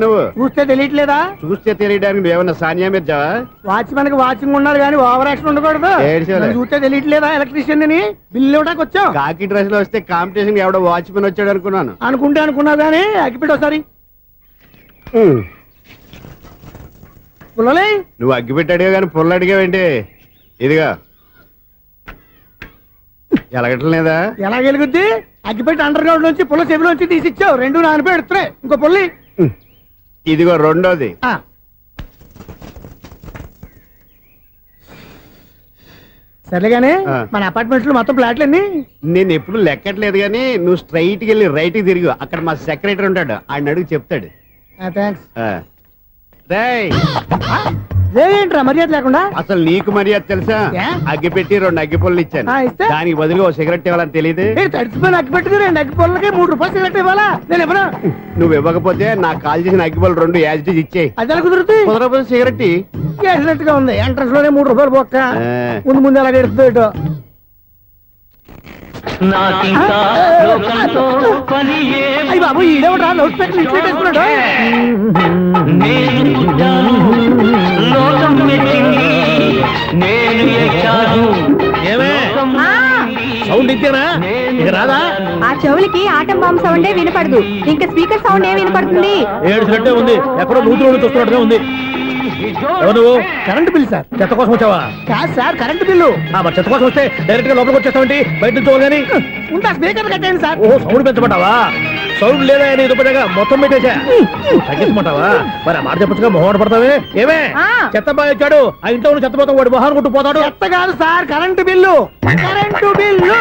నువ్వు చూస్తే తెలియట్లేదా? చూస్తే తెలియడానికి నువ్వేమన్నా సానియా మీర్జా? వాచ్మెన్ కి వాచింగ్ ఉండాలి కానీ ఓవర్ యాక్షన్ ఉండకూడదు. చూస్తే తెలియట్లేదా ఎలక్ట్రీషియన్ అని? బిల్లు ఇవ్వడానికి వచ్చావు. కాకి డ్రెస్ లో వస్తే కాంపిటీషన్ ఎవడో వాచ్మెన్ వచ్చాడు అనుకున్నాను. అనుకున్నావు కానీ అగ్గిపెట్టి ఒకసారి పుల్లలే. నువ్వు అగ్గిపెట్టి అడిగా కానీ పుల్ల అడిగావేంటి? ఇదిగా ఎలగటం లేదా? ఎలా వెలుగుద్ది? అగ్గిపెట్టి అండర్ గ్రౌండ్ నుంచి పుల్ల చెవిలోంచి తీసిచ్చావు. రెండు నానిపోయి ఎడుతున్నాయి. ఇంకో పుల్లి ఇదిగో రెండోది. సరేగానే మన అపార్ట్మెంట్ లో మొత్తం ఫ్లాట్లు అన్ని నేను ఎప్పుడు లెక్కట్లేదు కానీ నువ్వు స్ట్రైట్ కి వెళ్ళి రైట్ కి తిరిగి అక్కడ మా సెక్రటరీ ఉంటాడు, ఆయన అడుగు చెప్తాడు. ఏంట్రా మర్యాద లేకుండా? అసలు నీకు మర్యాద తెలుసా? అగ్గి పెట్టి 2 అగ్గి పుల్లలు ఇచ్చాను, దానికి బదులుగా ఓ సిగరెట్ ఇవ్వాలని తెలియదు. తడిచిపోయిన అగ్గి పెట్టి 2 అగ్గి పుల్లకి 3 రూపాయలు సిగరెట్ ఇవ్వాలా? నేను ఇవ్వను. నువ్వు ఇవ్వకపోతే నాకు కాల్ చేసిన అగ్గి పుల్ల 2 యాజిటీస్ ఇచ్చేయి. అది ఎలా కుదురుతుంది? కుదరకపోతే సిగరెట్ చేసినట్టుగా ఉంది. ఎంట్రన్స్ లోనే 3 రూపాయలు పోక్క ముందు అలాగే ఎడుతుంది. అయ్యి బాబు ఈడేవడా లౌడ్ స్పీకర్ ఇంట్లో వేసుకున్నాడు. సౌండ్ ఇచ్చానా? ఇక రాదా? ఆ చెవులకి ఆటం బాంబు సౌండే వినపడదు, ఇంకా స్పీకర్ సౌండ్ ఏ వినపడుతుంది? ఏడుసినట్టే ఉంది, ఎక్కడో నూతులు చూస్తున్నట్టుగా ఉంది. నువ్వు కరెంట్ బిల్ సార్. చెత్త కోసం వచ్చావా? కాదు సార్, కరెంట్ బిల్లు. చెత్త కోసం వస్తే డైరెక్ట్ గా లోపలికి వచ్చేస్తావంటి, బయట నుంచి కానీ ఉంటా. స్పీకర్ కట్టండి సార్. ఓ సౌండ్ పెంచమంటావా? సౌండ్ లేదా అని దుప్పటగా మొత్తం పెట్టేసా. తగ్గించమంటావా? మరి ఆ మాట చెప్పచ్చుగా, మొహం పడతావే. ఏమే చెత్త బాగా వచ్చాడు, ఆ ఇంట్లో ఉన్న చెత్త పోతాం, వాడు మొహాన్ కొట్టు పోతాడు. చెత్త కాదు sir, current bill. Current bill.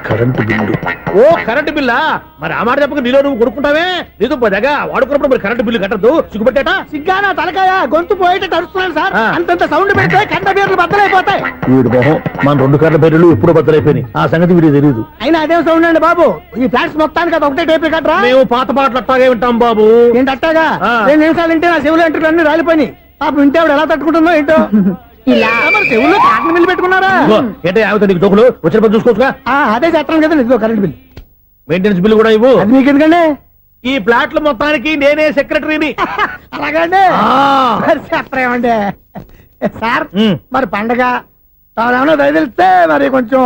Current bill. ఓ కరెంటు బిల్లా? మరి ఆ మాట చెప్పక నీలో నువ్వు కొడుకుంటావే. లేదు పదగా వాడుకున్నప్పుడు మరి కరెంటు బిల్లు కట్టద్దు. సిగ్గుపెట్టాట? సిగ్గానా తలకాయ? గొంతు పోయేటట్టు అరుస్తున్నాను సార్. అంతంత సౌండ్ పెడితే కంట బీర్లు బద్దలైపోతాయి. వీడు మొహం మన 2 కార్ల పేర్లు ఎప్పుడు బద్దలైపోయినాయి, ఆ సంగతి వీడికి తెలియదు. అయినా అదే సౌండ్ అండి బాబు. ఈ ఫ్లాట్స్ మొత్తానికి అది ఒకటే టేప్ కట్టరా? మేము పాత పాటలు అట్టాగే వింటాం బాబు. ఏంటి అట్టాగా? 2 నిమిషాలు వింటే నా చెవులు ఎంట్రులు అన్ని రాలిపోయినాయి. పాపం వింటే ఆవిడ ఎలా తట్టుకుంటుందో ఏంటో. ఇలా మరి చెవుల్లో కాటన్ బిల్లు పెట్టుకున్నారా? ఏంటో ఆమెతో నీకు జోకులు వచ్చిన పని చూసుకోవచ్చుగా. అదే చేస్తాను కదా. ఇదిగో కరెంట్ బిల్. మెయింటెనెన్స్ బిల్లు కూడా ఇవ్వు. అది మీకు ఎందుకండి? ఈ ప్లాట్ల మొత్తానికి నేనే సెక్రటరీని. అలాగండి. చెప్పరేమండి సార్. మరి పండగ ఏమన్నా దయదలిస్తే మరి కొంచెం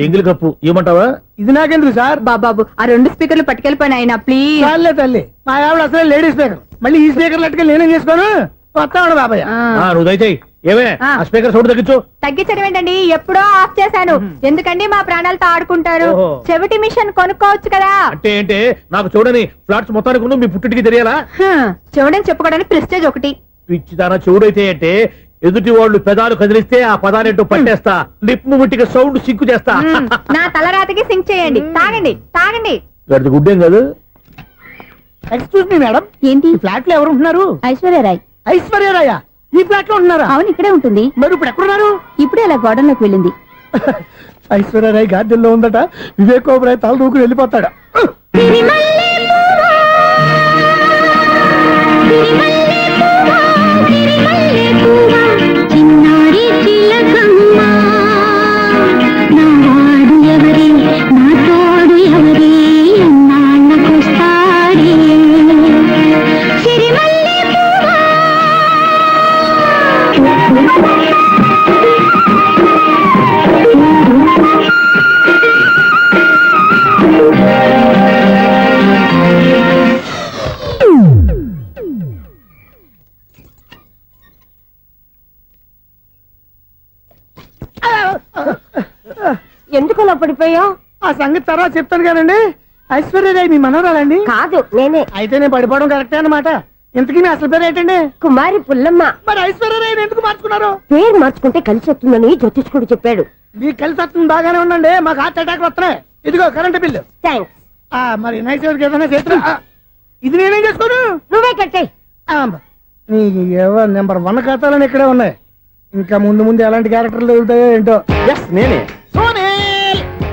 ఎంగిలి కప్పు ఇవ్వమంటావా? ఇది నాకెందుకు సార్? బాబాబు ఆ 2 స్పీకర్లు పట్టుకెళ్ళిపోయిన ఆయన ప్లీజ్. చాలే తల్లి, మా ఆవిడ అసలే లేడీ స్పీకర్. మళ్ళీ ఈ స్పీకర్లు అట్టుకెళ్ళి నేనేం చేసుకోను? వస్తాడు బాబాయ్. నువ్వు దయచేయి. ఏమే ఆ స్పీకర్ సౌండ్ తగ్గించు. తగ్గించడం ఏంటండి, ఎప్పుడో ఆఫ్ చేశాను. ఎందుకండి మా ప్రాణాలతో ఆడుకుంటారు? చెవిటి మిషన్ కొనుక్కోవచ్చు కదా. అంటే ఏంటే నాకు చూడని ఫ్లాట్స్ మొత్తానికి మీ పుట్టింటికి తెలియాలా? చెవుడని చెప్పుకోవడానికి ప్రెస్టేజ్ ఒకటి. పిచ్చిదానా చెవుడైతే అంటే ఎదుటి వాళ్ళు పెదాలు కదిలిస్తే ఆ పదాలేంటో పట్టేస్తా, లిప్ ముట్టిగా సౌండ్ సింకు చేస్తా. నా తలరాతకి సింక్ చేయండి. తాగండి తాగండి. గడిది గుడ్డేం కాదు. ఎక్స్క్యూజ్ మీ మేడం, ఏంటి? ఫ్లాట్ లో ఎవరు ఉంటున్నారు? ఐశ్వర్యరాయ్. ఐశ్వర్యరాయ ఈ ఫ్లాట్ లో ఉంటున్నారా? అవును, ఇక్కడే ఉంటుంది. మరి ఇప్పుడు ఎక్కడున్నారు? ఇప్పుడే అలా గోడంలోకి వెళ్ళింది. ఐశ్వర్యరాయ్ గార్డెన్ లో ఉందట. వివేక్ ఓబరాయ్ తల దూకుని వెళ్ళిపోతాడు. ఎందుకు అలా పడిపోయావు? ఆ సంగతి తర్వాత చెప్తాను కానండి. ఐశ్వర్యరాయ్ మీ మనవరాలండి? కాదు, నేనే. అయితే నేను పడిపోవడం కరెక్టే అన్నమాట. ఇంతకీ మీ అసలు పేరు ఏంటండి? కుమారి పుల్లమ్మ. మరి ఐశ్వర్యరాయ్ ఎందుకు మార్చుకున్నారు? పేరు మార్చుకుంటే కలిసి వస్తుందని జ్యోతిష్కుడు చెప్పాడు. మీకు కలిసి వస్తుంది బాగానే ఉండండి, మాకు హార్ట్ అటాక్ వస్తున్నాయి. ఇదిగో కరెంట్ బిల్లు. థ్యాంక్స్. మరి నైట్ ఏదైనా చేస్తా. ఇది నేనేం చేసుకోను? నువ్వే కట్టే. నెంబర్ 1 ఖాతాలని ఇక్కడే ఉన్నాయి. ఇంకా ముందు ముందు ఎలాంటి క్యారెక్టర్లు వెళ్తాయో ఏంటో. నేనే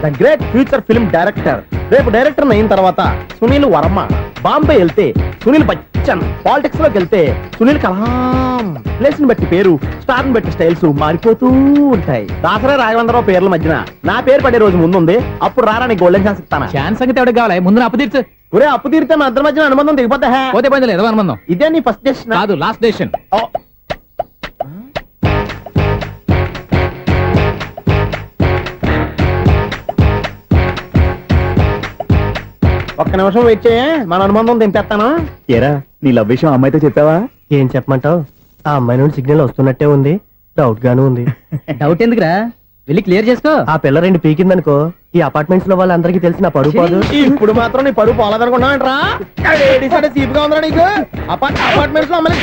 the great future film director. రేపు డైరెక్టర్ అయిన తర్వాత సునీల్ వర్మ బాంబే వెళ్తే సునీల్ క్వశ్చన్. పాలిటిక్స్ లోకి వెళ్తే సునీల్ కలాం ప్లేస్ ని బట్టి పేరు, స్టార్ ని బట్టి స్టైల్స్ మారిపోతూ ఉంటాయి. దాసరా రాఘవేంద్రరావు పేర్ల మధ్యన నా పేరు పడే రోజు ముందుంది. అప్పుడు రారా నీకు గోల్డెన్ ఛాన్స్ ఇస్తానా? ఛాన్స్ సంగతి ఎవరికి కావాలి? ముందు నా అప్పు తీర్చు. ఒరే అప్పు తీరితే మా ఇద్దరి మధ్యన అనుబంధం దిగిపోతా. పోతే పోయింది లేదు అనుబంధం. ఇదే నీ ఫస్ట్ డెస్టినేషన్ కాదు, లాస్ట్ డెసిషన్. ఒక్క నిమిషం వెయిట్ చేయ, మన అనుబంధం దింపేస్తాను. ఏరా నీ లవ్ విషయం అమ్మాయితో చెప్పావా? ఏం చెప్పమంటావు? ఆ అమ్మాయి నుండి సిగ్నల్ వస్తున్నట్టే ఉంది, డౌట్ గాను ఉంది. డౌట్ ఎందుకురా, వెళ్ళి క్లియర్ చేసుకో. ఆ పిల్ల రెండు పీకిందనుకో, ఈ అపార్ట్మెంట్స్ లో వాళ్ళందరికీ తెలిసిన పరువు పోదు. ఇప్పుడు మాత్రం నీ పరువు పోలేదనుకున్నావంటరా? సీపుగా ఉందా నీకు? అపార్ట్మెంట్స్ లో అమ్మని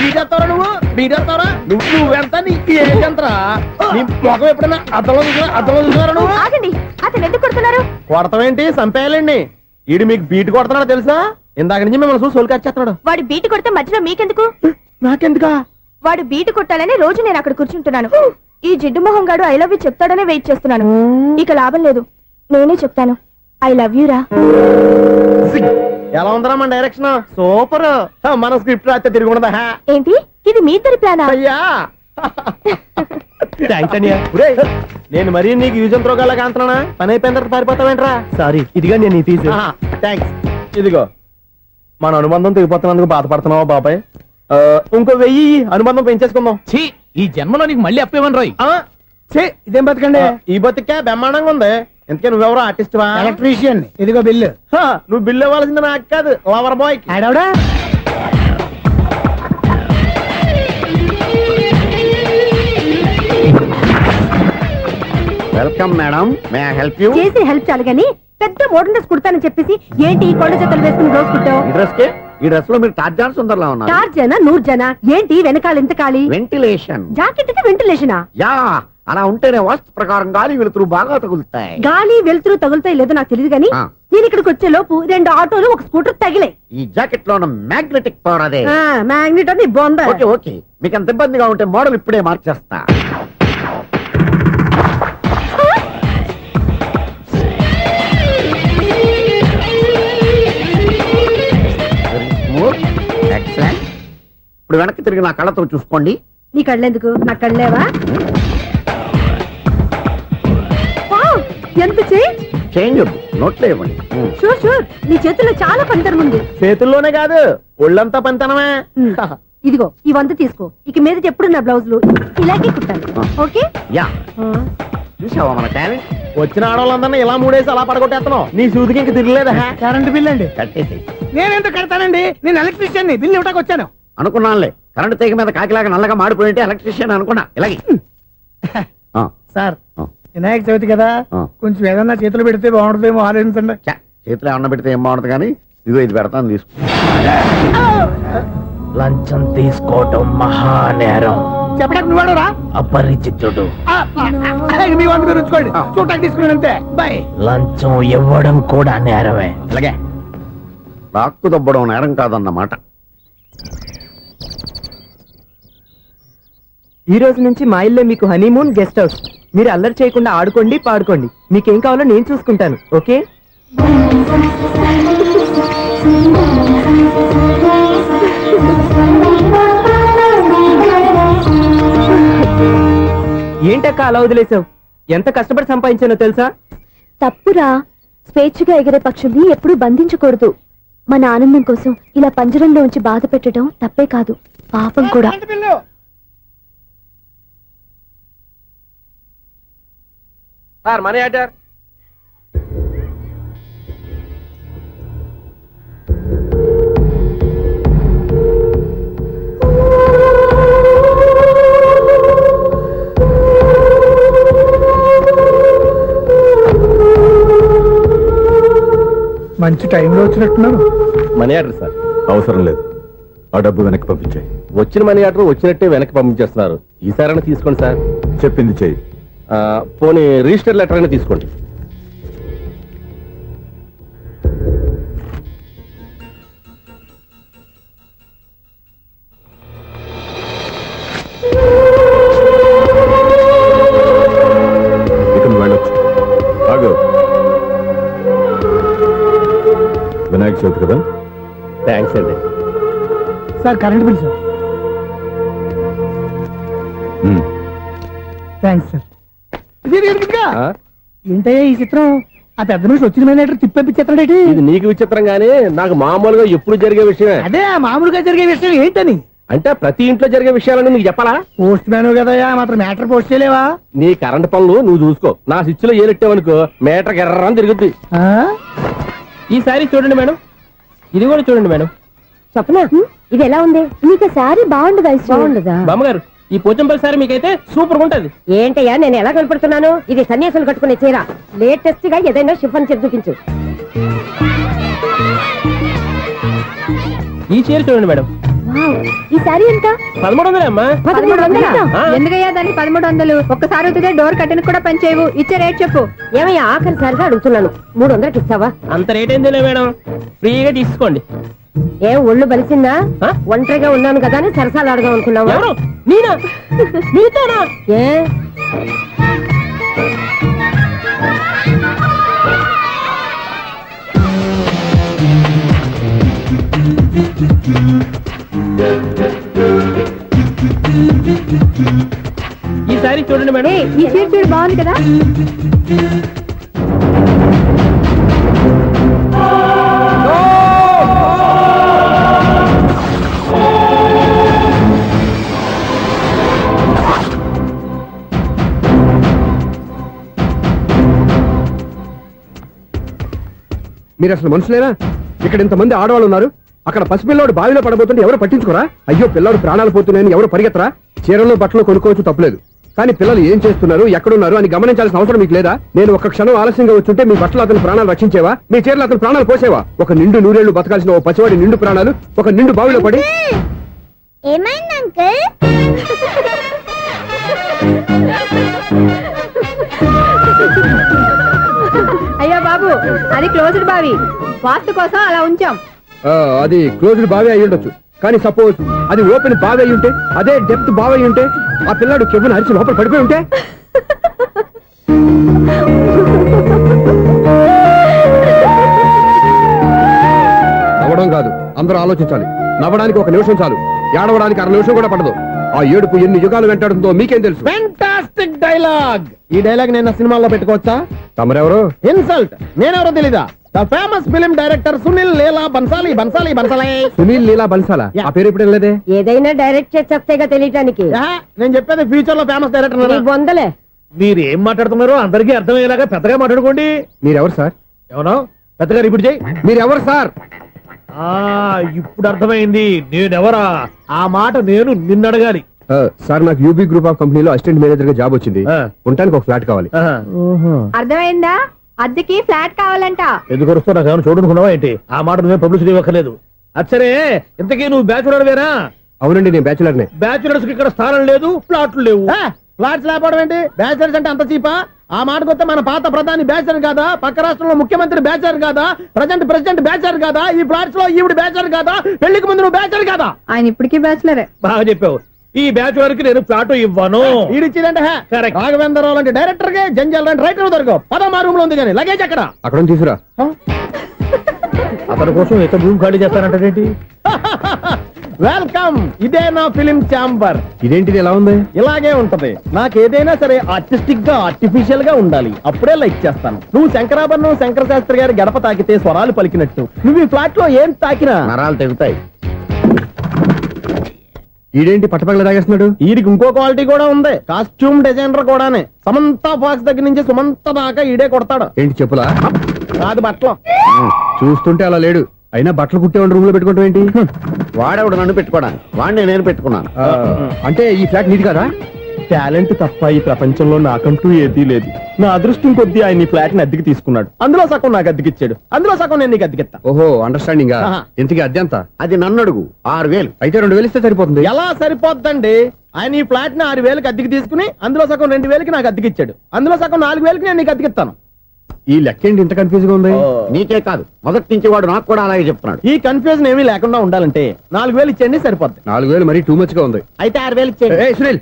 బీటేస్తావరా? నువ్వెంత నీకు ఏంటంతరా? నీ మొఖం ఎప్పుడైనా అర్థంలో చూసారా నువ్వు? ఆగండి, అతను ఎందుకు కొడుతున్నారు? కొడతావేంటి? చంపేయాలండి. ఈడు మీకు బీట్ కొడుతున్నాడు తెలుసా? ఇందాక నుంచి మిమ్మల్ని చూసి సోల్కి వచ్చేస్తున్నాడు. వాడు బీటు కొడితే మధ్యలో మీకెందుకు? నాకెందుకా? వాడు బీటు కొట్టాలని రోజు నేను అక్కడ కూర్చుంటున్నాను. ఈ జిడ్డు మొహం గాడు ఐ లవ్ యూ చెప్తాడనే వెయిట్ చేస్తున్నాను. ఇక లాభం లేదు, నేనే చెప్తాను ఐ లవ్ యూ రా. ఎలా ఉందరా మన డైరెక్షన్? సూపర్. మన స్క్రిప్ట్ రాస్తే తిరిగి ఉండదా? ఏంటి ఇది మీ ఇద్దరి ప్లానా? అయ్యా నేను మరీ నీకు యూజ్ త్రోగాలా కాంతనా? పని అయిపోయిన తర్వాత పారిపోతావేంట్రా? సారీ, ఇదిగా నేను తీసు. థ్యాంక్స్. ఇదిగో మన అనుబంధం తెగిపోతున్నందుకు బాధపడుతున్నావా బాబాయ్? ఇంకో 1000 అనుబంధం పెంచేసుకుందాం. ఛీ, ఈ జన్మలో నీకు మళ్ళీ అప్పేమని రోయ్. ఇదేం బతకండి? ఈ బతికే బ్రహ్మాండంగా ఉంది. ఎందుకే నువ్వెవరో ఆర్టిస్ట్ వా? ఎలక్ట్రీషియన్. ఇదిగో బిల్లు. నువ్వు బిల్లు ఇవ్వాల్సింది నాకు కాదు, లవర్ బాయ్. ఆడవడా? Welcome madam, may I help you? చేసి హెల్ప్ చాలు గాని పెద్ద మోడల్ డ్రెస్ కుడతానని చెప్పేసి ఏంటి ఈ కొండ జతలు వేసుకుని రోజు కుట్టావు? ఈ డ్రెస్ కే, ఈ డ్రెస్ లో మీరు టార్జాన్ సుందర్లా ఉన్నారు. చార్జనా 100 జనా? ఏంటి వెనకాల ఇంత ఖాళీ? వెంటిలేషన్. జాకెట్ కి వెంటిలేషనా? యా, అలా ఉంటేనే వాస్తు ప్రకారం గాలి వెలుతురు బాగా తగులుతాయి. గాలి వెలుతురు తగులుతాయి లేదో నాకు తెలియదు గానీ నేను ఇక్కడికి వచ్చే లోపు 2 ఆటోలు ఒక స్కూటర్ తగిలే. ఈ జాకెట్ లో ఉన్న మ్యాగ్నెటిక్ పవర్ అదే. మ్యాగ్నెట్ అని బొంద. ఓకే ఓకే, మీకు అంత ఇబ్బందిగా ఉంటే మోడల్ ఇప్పుడే మార్చేస్తా. ఎక్సలెంట్. ఇప్పుడు వెనక్కి తిరిగి నా కళ్ళతో చూసుకోండి. నీ కళ్ళెందుకు? నా కళ్ళేవా? ఎంత చేంజ్! చేంజ్ నోట్లో ఇవ్వండి. షూర్ షూర్, నీ చేతుల్లో చాలా పనితనం ఉంది. చేతుల్లోనే కాదు, ఒళ్ళంతా పనితనమే. ఇదిగో ఈ 100 తీసుకో. ఇక మీద ఎప్పుడు నా బ్లౌజులు ఇలాగే కుట్టాలి. ఓకే? యా, చూసావా మన టాలెంట్? వచ్చిన ఆడవాళ్ళందరినీ ఇలా మూడేసి అలా పడగొట్టేస్తున్నావు. నీ సూదికి ఇంక తిరగలేదా? కరెంట్ బిల్ అండి. కట్టేసి. నేనేంటో కడతానండి, నేను ఎలక్ట్రీషియన్. బిల్ ఇవ్వడానికి వచ్చాను. అనుకున్నానులే, కరెంట్ తీగ మీద కాకిలాగా నల్లగా మాడిపోయింటే ఎలక్ట్రీషియన్ అనుకున్నా. ఇలాగే సార్, వినాయక చవితి కదా, కొంచెం ఏదన్నా చేతులు పెడితే బాగుంటుందేమో ఆలోచించండి. చేతిలో అన్న పెడితే ఏం బాగుంటుంది కానీ ఇదిగో ఇది పెడతాను, తీసుకో. లంచం తీసుకోవటం మహానేరం. చెప్పడానికి నువ్వాడరా? అపరిచితుడు. మీ వంద మీరు ఉంచుకోండి, చూడటానికి తీసుకున్నాను అంతే. బాయ్. లంచం ఇవ్వడం కూడా నేరమే. అలాగే, రాక్కు దబ్బడం నేరం కాదన్నమాట. ఈ రోజు నుంచి మా ఇల్లే మీకు హనీమూన్ గెస్ట్ హౌస్. మీరు అల్లరి చేయకుండా ఆడుకోండి, పాడుకోండి. మీకేం కావాలో నేను చూసుకుంటాను. ఓకే? ఏంటక్క అలా వదిలేసావు? ఎంత కష్టపడి సంపాదించానో తెలుసా? తప్పురా, స్వేచ్ఛగా ఎగిరే పక్షుల్ని ఎప్పుడూ బంధించకూడదు. మన ఆనందం కోసం ఇలా పంజరంలో ఉంచి బాధ పెట్టడం తప్పే కాదు, పాపం కూడా. Sir, money order. మంచి టైంలో వచ్చినట్టున్నారు. Money order sir. అవసరం లేదు, ఆ డబ్బు వెనక్కి పంపించాయి. వచ్చిన మనీ ఆర్డర్ వచ్చినట్టే వెనక్కి పంపించేస్తున్నారు. ఈసారైనా తీసుకోండి సార్. చెప్పింది చెయ్యి. పోనీ రిజిస్టర్ లెటర్ అయినా తీసుకోండి. ఇక నువ్వు వెళ్ళొచ్చు. ఆగు. వినాయక చవితి కదా, థ్యాంక్స్ అండి. Sir current bill sir. Thanks sir. ఆ? ఏంటయ్యా ఈ చిత్రం? ఆ పెద్ద నుంచి వచ్చిన మేనేటర్ తిప్పించేస్తాడేటి? ఇది నీకు విచిత్రం గానీ నాకు మామూలుగా ఎప్పుడు జరిగే విషయమే. అదే మామూలుగా జరిగే విషయం ఏంటని. అంటే ప్రతి ఇంట్లో జరిగే విషయాలను నీకు చెప్పాలా? పోస్ట్ మ్యాన్ కదయ్యా, మాత్రం మ్యాటర్ పోస్ట్ చేయలేవా? నీ కరెంట్ పనులు నువ్వు చూసుకో. నా స్విచ్ లో ఏలెట్టావనుకో మీటర్ ఎర్రని తిరుగుద్ది. ఆ? ఈసారి చూడండి మేడం, ఇది కూడా చూడండి మేడం. చెప్పనా ఇది ఎలా ఉంది? నీకు శారీ బాగుండదా? బాగుండదా? బామ్మగారు ఈ పోచంపల్లి సారి మీకైతే సూపర్ ఉంటది. ఏంటయ్యా నేను ఎలా కనపడుతున్నాను? ఇది సన్యాసులు కట్టుకునే చీర. లేటెస్ట్ గా ఏదైనా షిఫన్ చీర చూపించు. ఈ చీర చూడండి మేడం, ఈ శారీ ఎంత? 1300 అమ్మా. 1300? ఆ. ఎందుకయ్యా దానికి 1300? ఒక్కసారి వద్దుదే డోర్ కట్టను కూడా పనిచేయవు. ఇచ్చే రేట్ చెప్పు. ఏమయ్యా ఆఖరిసారిగా అడుగుతున్నాను, 300కి ఇస్తావా? అంత రేట్ ఏందిలే మేడం, ఫ్రీగా తీసుకోండి. ఏం ఒళ్ళు బలిసిందా? ఆ? ఒంటరిగా ఉన్నాను కదా అని సరసాలు అడగా అనుకున్నావా? ఎవరు? నేనా? నీతోనా? ఏ ఈసారి చూడండి మేడం, ఈ చీర చూడు బాగుంది కదా. మీరు అసలు మనుషులేనా? ఇక్కడ ఇంతమంది ఆడవాళ్ళు ఉన్నారు, అక్కడ పసిపిల్లాడు బావిలో పడబోతుంటే ఎవరు పట్టించుకోరా? అయ్యో పిల్లాడు ప్రాణాలు పోతున్నాయని ఎవరు పరిగెత్తరా? చీరలు బట్టలు కొనుక్కోవచ్చు తప్పులేదు, కానీ పిల్లలు ఏం చేస్తున్నారు ఎక్కడున్నారు అని గమనించాల్సిన అవసరం మీకు లేదా? నేను ఒక్క క్షణం ఆలస్యంగా వచ్చుంటే మీ బట్టలు అతని ప్రాణాలు రక్షించేవా? మీ చీరలు అతని ప్రాణాలు పోసేవా? ఒక నిండు నూరేళ్లు బతకాల్సిన ఓ పసివాడి నిండు ప్రాణాలు ఒక నిండు బావిలో పడి. ఏమైంది అంకుల్? అయ్యో బాబు, అది క్లోజ్డ్ బావి, వాస్తు కోసం అలా ఉంచాం. అది క్లోజ్డ్ బావి అయి ఉండొచ్చు, కానీ సపోజ్ అది ఓపెన్ బావి అయి ఉంటే, అదే డెప్త్ బావి అయి ఉంటే, ఆ పిల్లాడు చెవును అరిచి లోపల పడిపోయి ఉంటే? నవ్వడం కాదు, అందరూ ఆలోచించాలి. నవ్వడానికి ఒక నిమిషం చాలు, ఏడవడానికి 1/2 నిమిషం కూడా పడదు. ఆ ఏడుపు ఎన్ని యుగాలు వెంటాడుతుందో మీకేం తెలుసు? Fantastic dialogue. ఈ డైలాగ్ నేను సినిమాలో పెట్టుకోవచ్చా? తమరెవరు? ఇన్సల్ట్. నేనెవరో తెలీదా? The famous film director Sunil Leela Bansali. Bansali Bansali Sunil Leela బన్సాలా? ఆ పేరు ఇప్పుడు లేదే. ఏదైనా డైరెక్ట్ చేసేస్తేగా తెలియటానికి. నేను చెప్పేది ఫ్యూచర్ లో ఫేమస్ డైరెక్టర్. నీ బొందలే. మీరు ఏం మాట్లాడుతున్నారో అందరికీ అర్థమయ్యేలాగా పెద్దగా మాట్లాడుకోండి. మీరెవరు సార్? ఎవరో పెద్దగా రిపీట్ చేయి. మీరెవరు సార్? ఇప్పుడు అర్థమైంది నేనెవరా. ఆ మాట నేను నిన్ను అడగాలి. సార్ నాకు యూబీ గ్రూప్ ఆఫ్ కంపెనీలో అసిస్టెంట్ మేనేజర్ గా జాబ్ వచ్చింది. ఉండటానికి ఒక ఫ్లాట్ కావాలి. అర్థమైందా? అద్దెకి ఫ్లాట్ కావాలంట. ఎందుకు వస్తావు? నాకు ఏమైనా చూడనుకున్నావా ఏంటి? ఆ మాట నువ్వే పబ్లిసిటీ ఇవ్వక్కర్లేదు. అచ్చరే, ఇంతకీ నువ్వు బ్యాచులర్ వేనా? అవునండి, నేను బ్యాచులర్ నే. బ్యాచులర్స్ కి ఇక్కడ స్థానం లేదు, ఫ్లాట్లు లేవు. ఫ్లాట్స్ లేకపోవడం ఏంటి? బ్యాచులర్స్ అంటే అంత చీపా? ఆ మాటకొస్తే మన పాత ప్రధాని బ్యాచర్ కాదా? పక్క రాష్ట్రంలో ముఖ్యమంత్రి బ్యాచర్ కాదా? ప్రెసిడెంట్ బ్యాచర్ కాదా? ఈ ఫ్లాట్స్ లో ఈవిడ బ్యాచర్ కాదా? పెళ్లికి ముందు నువ్వు బ్యాచర్ కాదా? ఆయన ఇప్పటికీ బ్యాచులరే. బాగా చెప్పావు. ఈ బ్యాచులర్ కి నేను ఫ్లాట్ ఇవ్వను. ఈడిచ్చిందంటే రాఘవేంద్రరావు లాంటి డైరెక్టర్ కి జంజల్ లాంటి రైటర్ దొరకవు. పదమా రూమ్ లో ఉంది కానీ లగేజ్ అక్కడ. అక్కడ తీసుకురా. అతని కోసం ఎంత భూమి ఖాళీ చేస్తానంటే వెల్కమ్. ఇదే నా ఫిలిం ఛాంబర్. ఇదేంటిది ఎలా ఉంది? ఇలాగే ఉంటది. నాకేదైనా సరే ఆర్టిస్టిక్ గా ఆర్టిఫిషియల్ గా ఉండాలి, అప్పుడే లైక్ చేస్తాను. నువ్వు శంకరాభరణం శంకర శాస్త్రి గారి గడప తాకితే స్వరాలు పలికినట్టు నువ్వు ఈ ఫ్లాట్ లో ఏం తాకినా నరాలు తెగుతాయి. ఈడేంటి పట్టపగల తాగేస్తున్నాడు? వీడికి ఇంకో క్వాలిటీ కూడా ఉంది. కాస్ట్యూమ్ డిజైనర్ కూడానే. సమంత ఫాక్స్ దగ్గర నుంచి సుమంత దాకా ఈడే కొడతాడు. ఏంటి చెప్పులా? కాదు బట్టలు. చూస్తుంటే అలా లేడు. అయినా బట్టలు కుట్టేవాడి రూమ్ లో పెట్టుకుంటాం ఏంటి? వాడేవాడు నన్ను పెట్టుకోవడానికి, వాడిని నేను పెట్టుకున్నాను. అంటే ఈ ఫ్లాట్ నీది కదా? టాలెంట్ తప్ప ఈ ప్రపంచంలో నాకంటూ ఏదీ లేదు. నా అదృష్టం కొద్దీ ఆయన ఈ ఫ్లాట్ ని అద్దెకి తీసుకున్నాడు. అందులో సగం నాకు అద్దెకిచ్చాడు, అందులో సగం నేను నీకు అద్దెకిస్తా. ఓహో, అండర్స్టాండింగ్. ఇంతకీ అద్దె ఎంత? అది నన్ను అడుగు. 6000. అయితే 2000 ఇస్తే సరిపోతుంది. ఎలా సరిపోద్దండి? ఆయన ఈ ఫ్లాట్ ని 6000కి అద్దెకి తీసుకుని అందులో సగం 2000కి నాకు అద్దెకిచ్చాడు, అందులో సగం 4000కి నేను నీకు అద్దెకిస్తాను. ఈ లెక్క ఏంటి ఇంత కన్ఫ్యూజ్ గా ఉంది? నీకే కాదు, మొదటి నుంచి వాడు నాకు కూడా అలాగే చెప్తున్నాడు. ఈ కన్ఫ్యూజన్ ఏమీ లేకుండా ఉండాలంటే 4000 ఇచ్చేయండి, సరిపోద్ది. 4000 మరీ టూ మచ్ గా ఉంది. అయితే 6000 ఇచ్చేయండి. ఏయ్ సునీల్,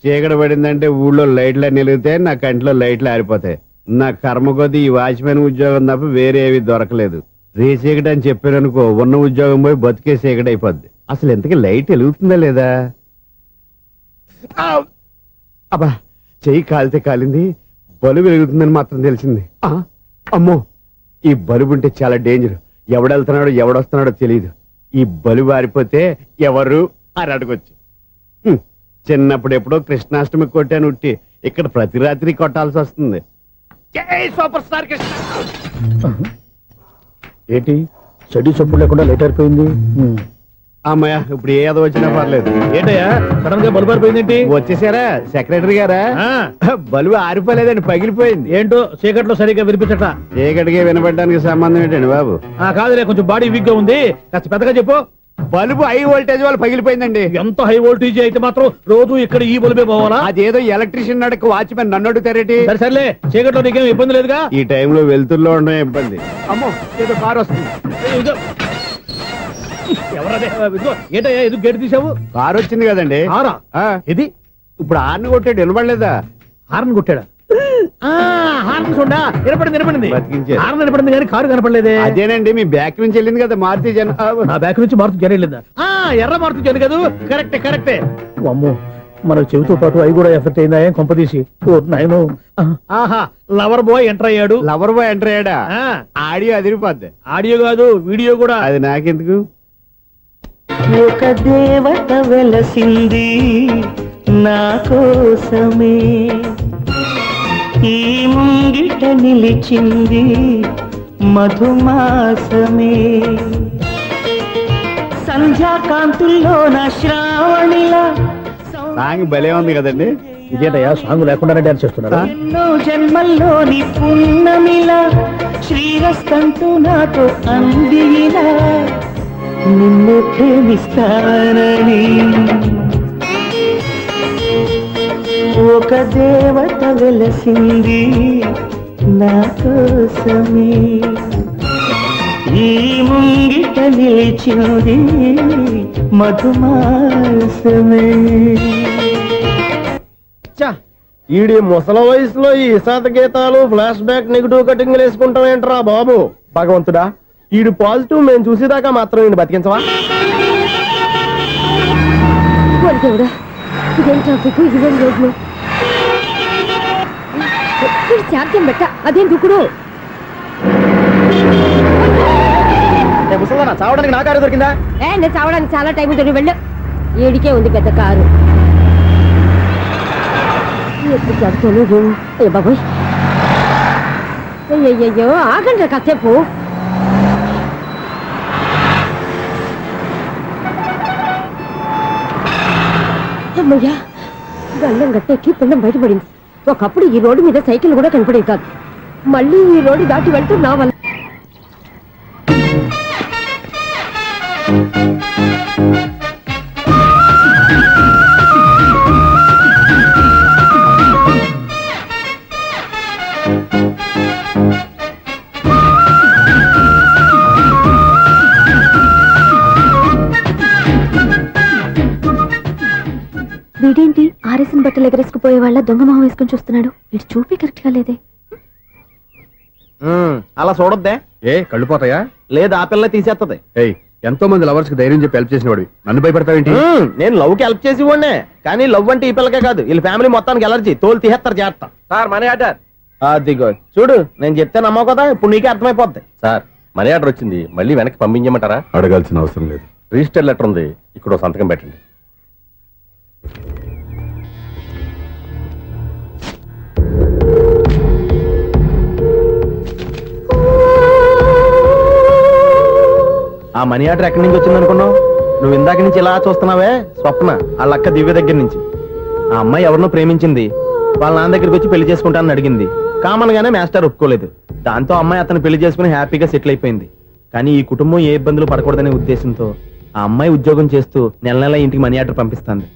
చీకటి పడిందంటే ఊళ్ళో లైట్లు నిలిగితే నా కంటిలో లైట్లు ఆరిపోతాయి. నా కర్మ కొద్దీ ఈ వాచ్మెన్ ఉద్యోగం తప్ప వేరే ఏవి దొరకలేదు. రే చీకటి అని చెప్పారనుకో, ఉన్న ఉద్యోగం పోయి బతికే చీకటి అయిపోద్ది. అసలు ఇంతకీ లైట్ వెలుగుతుందా లేదా? అబ్బా, చెయ్యి కాలితే కాలింది, బలుబు వెలుగుతుందని మాత్రం తెలిసింది. అమ్మో, ఈ బలుబు ఉంటే చాలా డేంజర్. ఎవడెళ్తున్నాడో ఎవడొస్తున్నాడో తెలియదు. ఈ బలుబు ఆరిపోతే ఎవరు అని అడగొచ్చు. చిన్నప్పుడు ఎప్పుడో కృష్ణాష్టమి కొట్టాను ఉట్టి, ఇక్కడ ప్రతి రాత్రి కొట్టాల్సి వస్తుంది. జై సూపర్ స్టార్ కృష్ణ. ఏంటి చెడ్డి చప్పుడు లేకుండా లేట్ అయిపోయింది? అమ్మయ్య, ఇప్పుడు ఏదో వచ్చినా పర్లేదు. ఏంటయ్యా సడన్ గా బల్బు అయిపోయింది? వచ్చేసారా సెక్రటరీ గారా? బలుబు ఆరిపోలేదండి, పగిలిపోయింది. ఏంటో చీకట్లో సరిగ్గా వినిపించట. చీకటికి వినపడడానికి సంబంధం ఏంటండి బాబు? కాదులే, కొంచెం బాడీ వీక్ గా ఉంది, కాస్త పెద్దగా చెప్పు. బల్బు హై వోల్టేజ్ వాళ్ళు పగిలిపోయిందండి. ఎంత హై వోల్టేజ్ అయితే మాత్రం రోజు ఇక్కడ ఈ బల్బే పోవాలా? అదేదో ఎలక్ట్రీషియన్ నడక వాచ్మెన్ నన్ను అడుగుతారేటి? సరే సర్లే, చీకట్లో నీకేం ఇబ్బంది లేదుగా? ఈ టైంలో వెళ్తుల్లో ఉండడం ఇబ్బంది. అమ్మో, ఏదో కారు వస్తుంది. ఎవరదే? ఏంటయ్యా ఇది గేట్ తీసావు? కారు వచ్చింది కదండి. కారా? ఇది ఇప్పుడు హార్న్ కొట్టాడు, వినపడలేదా? హార్న్ కొట్టాడా? హార్న్ చూడా వినపడింది. బతికించే. హార్న్ వినపడింది కానీ కారు కనపడలేదే. అదేనండి, మీ బ్యాక్ నుంచి వెళ్ళింది కదా మారుతి జన. నా బ్యాక్ నుంచి మారుతు జరగలేదా? ఎర్ర మారుతు జన కదా? కరెక్టే. అమ్మో, మన చెవితో పాటు అవి కూడా ఎఫెక్ట్ అయిందా? ఏం కొంపదీసి నాయను. ఆహా, లవర్ బాయ్ ఎంటర్ అయ్యాడు. లవర్ బాయ్ ఎంటర్ అయ్యాడా? ఆడియో అదిరిపోద్ది. ఆడియో కాదు, వీడియో కూడా. అది నాకెందుకు? ఒక దేవత వెలసింది నా కోసమే, ఈ ముంగిట నిలిచింది మధుమాసమే, సంధ్యాకాంతుల్లో నా శ్రావణిలా సాంగ్ భలే ఉంది కదండి. ఇదేంటయ్యా సాంగ్ లేకుండానే డాన్స్ చేస్తున్నారా? ఎన్నో జన్మల్లోని పున్నమిలా శ్రీరస్తంటూ నాతో అందిలా నిన్ను ప్రేమిస్తానని, ఒక దేవత వెలసింది నా కోసమే, ఈ ముంగిట నిలిచింది మధుమాసమే. ఈడి ముసల వయసులో ఈ ఇసాత గీతాలు, ఫ్లాష్ బ్యాక్, నెగిటివ్ కటింగ్ వేసుకుంటాం ఏంట్రా బాబు? భగవంతుడా, ఈడు పాజిటివ్ మేము చూసేదాకా మాత్రం ఈయన బతికించవా? ఇదేం ట్రాఫిక్, ఇదేం రోడ్లు, శాంతం బెట్ట, అదేం దుక్కుడు. చావడానికి నా కారు దొరికిందా? నేను చావడానికి చాలా టైం ఉంటుంది, వెళ్ళు. ఏడికే ఉంది పెద్ద కారు. ఎప్పుడు చెప్తాను ఏ బాబోయ్. అయ్యయ్యో, ఆగండి కాసేపు. అమ్మయ్యా, గల్లం గట్టెక్కి పిండం బయటపడింది. ఒకప్పుడు ఈ రోడ్డు మీద సైకిల్ కూడా కనపడేది కాదు. మళ్ళీ ఈ రోడ్డు దాటి వెళ్తూ నా వల్ల. వీడేంటి ఆర్ఎస్ఎన్ బట్టలు ఎగరేసుకుపోయే వాళ్ళ దొంగ మొహం వేసుకుని చూస్తున్నాడు? వీడు చూపి కరెక్ట్ గా లేదే. అలా చూడొద్దే. ఏ కళ్ళు పోతాయా? లేదు, ఆ పిల్ల తీసేస్తది. ఏయ్, ఎంతో మంది లవర్స్ కి ధైర్యం చెప్పి హెల్ప్ చేసిన వాడివి, నన్ను భయపెడతావేంటి? నేను లవ్ కి హెల్ప్ చేసి ఇవ్వండి, కానీ లవ్ అంటే ఈ పిల్లకే కాదు, వీళ్ళ ఫ్యామిలీ మొత్తానికి ఎలర్జీ. తోలు తీసేస్తారు చేస్తా. Sir money order. అదిగో చూడు, నేను చెప్తే నమ్మవు కదా, ఇప్పుడు నీకే అర్థమైపోద్ది. సార్ మనీ ఆర్డర్ వచ్చింది, మళ్ళీ వెనక్కి పంపించమంటారా? అడగాల్సిన అవసరం లేదు. రిజిస్టర్ లెటర్ ఉంది, ఇక్కడ ఓ సంతకం పెట్టండి. ఆ మనీ ఆర్డర్ ఎక్కడి నుంచి వచ్చింది అనుకున్నావు? నువ్వు ఇందాక నుంచి ఇలా చూస్తున్నావే, స్వప్న వాళ్ళ అక్క దివ్య దగ్గర నుంచి. ఆ అమ్మాయి ఎవరినో ప్రేమించింది, వాళ్ళ నాన్న దగ్గరికి వచ్చి పెళ్లి చేసుకుంటానని అడిగింది. కామన్ గానే మాస్టర్ ఒప్పుకోలేదు. దాంతో అమ్మాయి అతను పెళ్లి చేసుకుని హ్యాపీగా సెటిల్ అయిపోయింది. కానీ ఈ కుటుంబం ఏ ఇబ్బందులు పడకూడదనే ఉద్దేశంతో ఆ అమ్మాయి ఉద్యోగం చేస్తూ నెల నెల ఇంటికి మనీ ఆర్డర్ పంపిస్తుంది.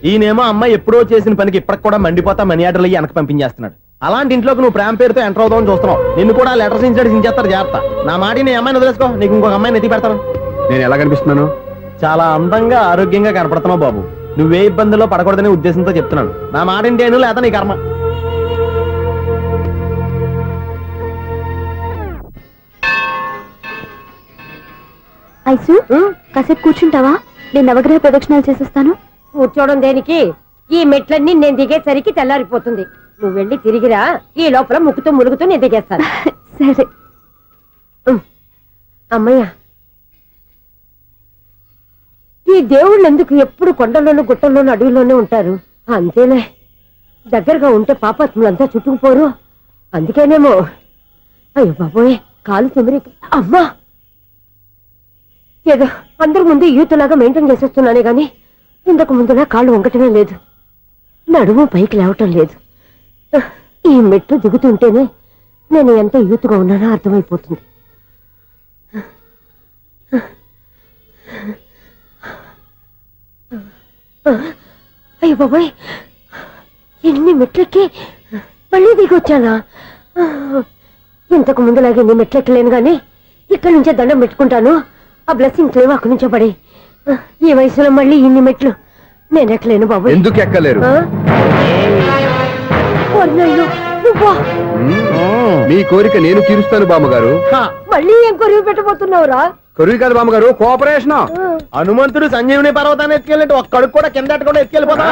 ఈయనేమో అమ్మాయి ఎప్పుడో చేసిన పనికి ఇప్పటికి కూడా మండిపోతా మనీ ఆర్డర్లు వెనక పంపించేస్తున్నాడు. అలాంటి ఇంట్లోకి నువ్వు ప్రేమ పేరుతో ఎంటర్ అవుతావని చూస్తున్నావు. నిన్ను కూడా లెటర్స్ సించేస్తారు జాగ్రత్త. నా మాట నీ అమ్మాయిని వదిలేసుకో, నీకు ఇంకొక అమ్మాయిని ఎత్తి పెడతాను. నేను ఎలా కనిపిస్తున్నాను? చాలా అందంగా ఆరోగ్యంగా కనపడుతున్నావు బాబు. నువ్వే ఇబ్బందుల్లో పడకూడదనే ఉద్దేశంతో చెప్తున్నాను. నా మాట ఏంటి లేదా నీ కర్మ. ఐసు కాసేపు కూర్చుంటావా? నేను నవగ్రహ ప్రదక్షిణాలు చేసేస్తాను. కూర్చోవడం దేనికి? ఈ మెట్లన్నీ నేను దిగేసరికి తెల్లారిపోతుంది. నువ్వు వెళ్ళి తిరిగిరా, ఈ లోపల ముక్కుతూ ములుగుతూ నేను దిగేస్తాను. సరే. అమ్మయ్య, ఈ దేవుళ్ళు ఎందుకు ఎప్పుడు కొండల్లోనూ గుట్టల్లోనూ అడవిలోనే ఉంటారు? అంతేలే, దగ్గరగా ఉంటే పాపాత్ములంతా చుట్టుకుపోరు. అందుకేనేమో. అయ్యో బాబోయ్, కాలు తిమిరి. అమ్మా, ఏదో అందరి ముందు యూత్లాగా మెయింటైన్ చేసేస్తున్నానే గాని ఇంతకు ముందులా కాళ్ళు వంకటమే లేదు, నడుము పైకి లేవటం లేదు. ఈ మెట్లు దిగుతుంటేనే నేను ఎంత యూత్గా ఉన్నానో అర్థమైపోతుంది. అయ్యో బాబాయ్, ఎన్ని మెట్లెక్కి మళ్ళీ దిగొచ్చానా? ఇంతకు ముందులాగే ఎన్ని మెట్లెక్కలేను గాని ఇక్కడి నుంచే దండం పెట్టుకుంటాను. ఆ బ్లెస్సింగ్ లేవు అక్కడి నుంచో పడి. ఈ వయసులో మళ్ళీ ఇన్ని మెట్లు నేను ఎక్కలేను బాబు. ఎందుకు ఎక్కలేరు? మీ కోరిక నేను తీరుస్తాను బామ్మగారు. మళ్ళీ ఏం కొరివి పెట్టబోతున్నావురా? కొరివి కాదు బామ్మగారు, కోఆపరేషన్. హనుమంతుడు సంజీవుని పర్వతాన్ని ఎత్తుకెళ్ళినట్టు ఒక్కడికి కూడా కింద కూడా ఎత్తుకెళ్ళిపోతా.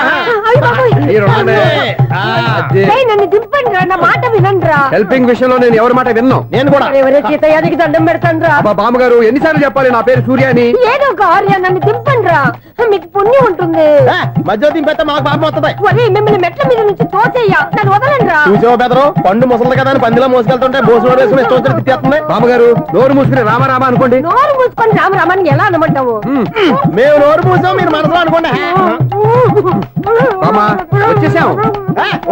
నన్ను దింపండి రా, నా మాట వినండిరా. హెల్పింగ్ విషయంలో నేను ఎవరి మాట విన్నాను. నేను కూడా ఎవరే సీతయ్యానికి దండం పెడతాను రా. బామ్మగారు ఎన్నిసార్లు చెప్పాలి నా పేరు సూర్య అని? ఏదో ఒక ఆర్య, నన్ను దింపండి రా, మీకు పుణ్యం ఉంటుంది. మధ్య దింపేస్తే మాకు పాపం వస్తుంది. ఒరే, మిమ్మల్ని మెట్ల మీద నుంచి తోసేయ్యా, నన్ను వదలండి రా. చూసావా బెదరు, పండు ముసలి కదా అని పందిలో మోసుకెళ్తుంటే భోజనం వేసుకుని ఇష్టం వచ్చినట్టు తిట్టేస్తుంది. బామ్మగారు నోరు మూసుకుని రామారామా అనుకోండి. నోరు మూసుకొని రామరామాన్ని ఎలా అనమంటావు? మేము నోరు మూసాం, మీరు మనసులో అనుకోండి. బామ్మా వచ్చేసాం.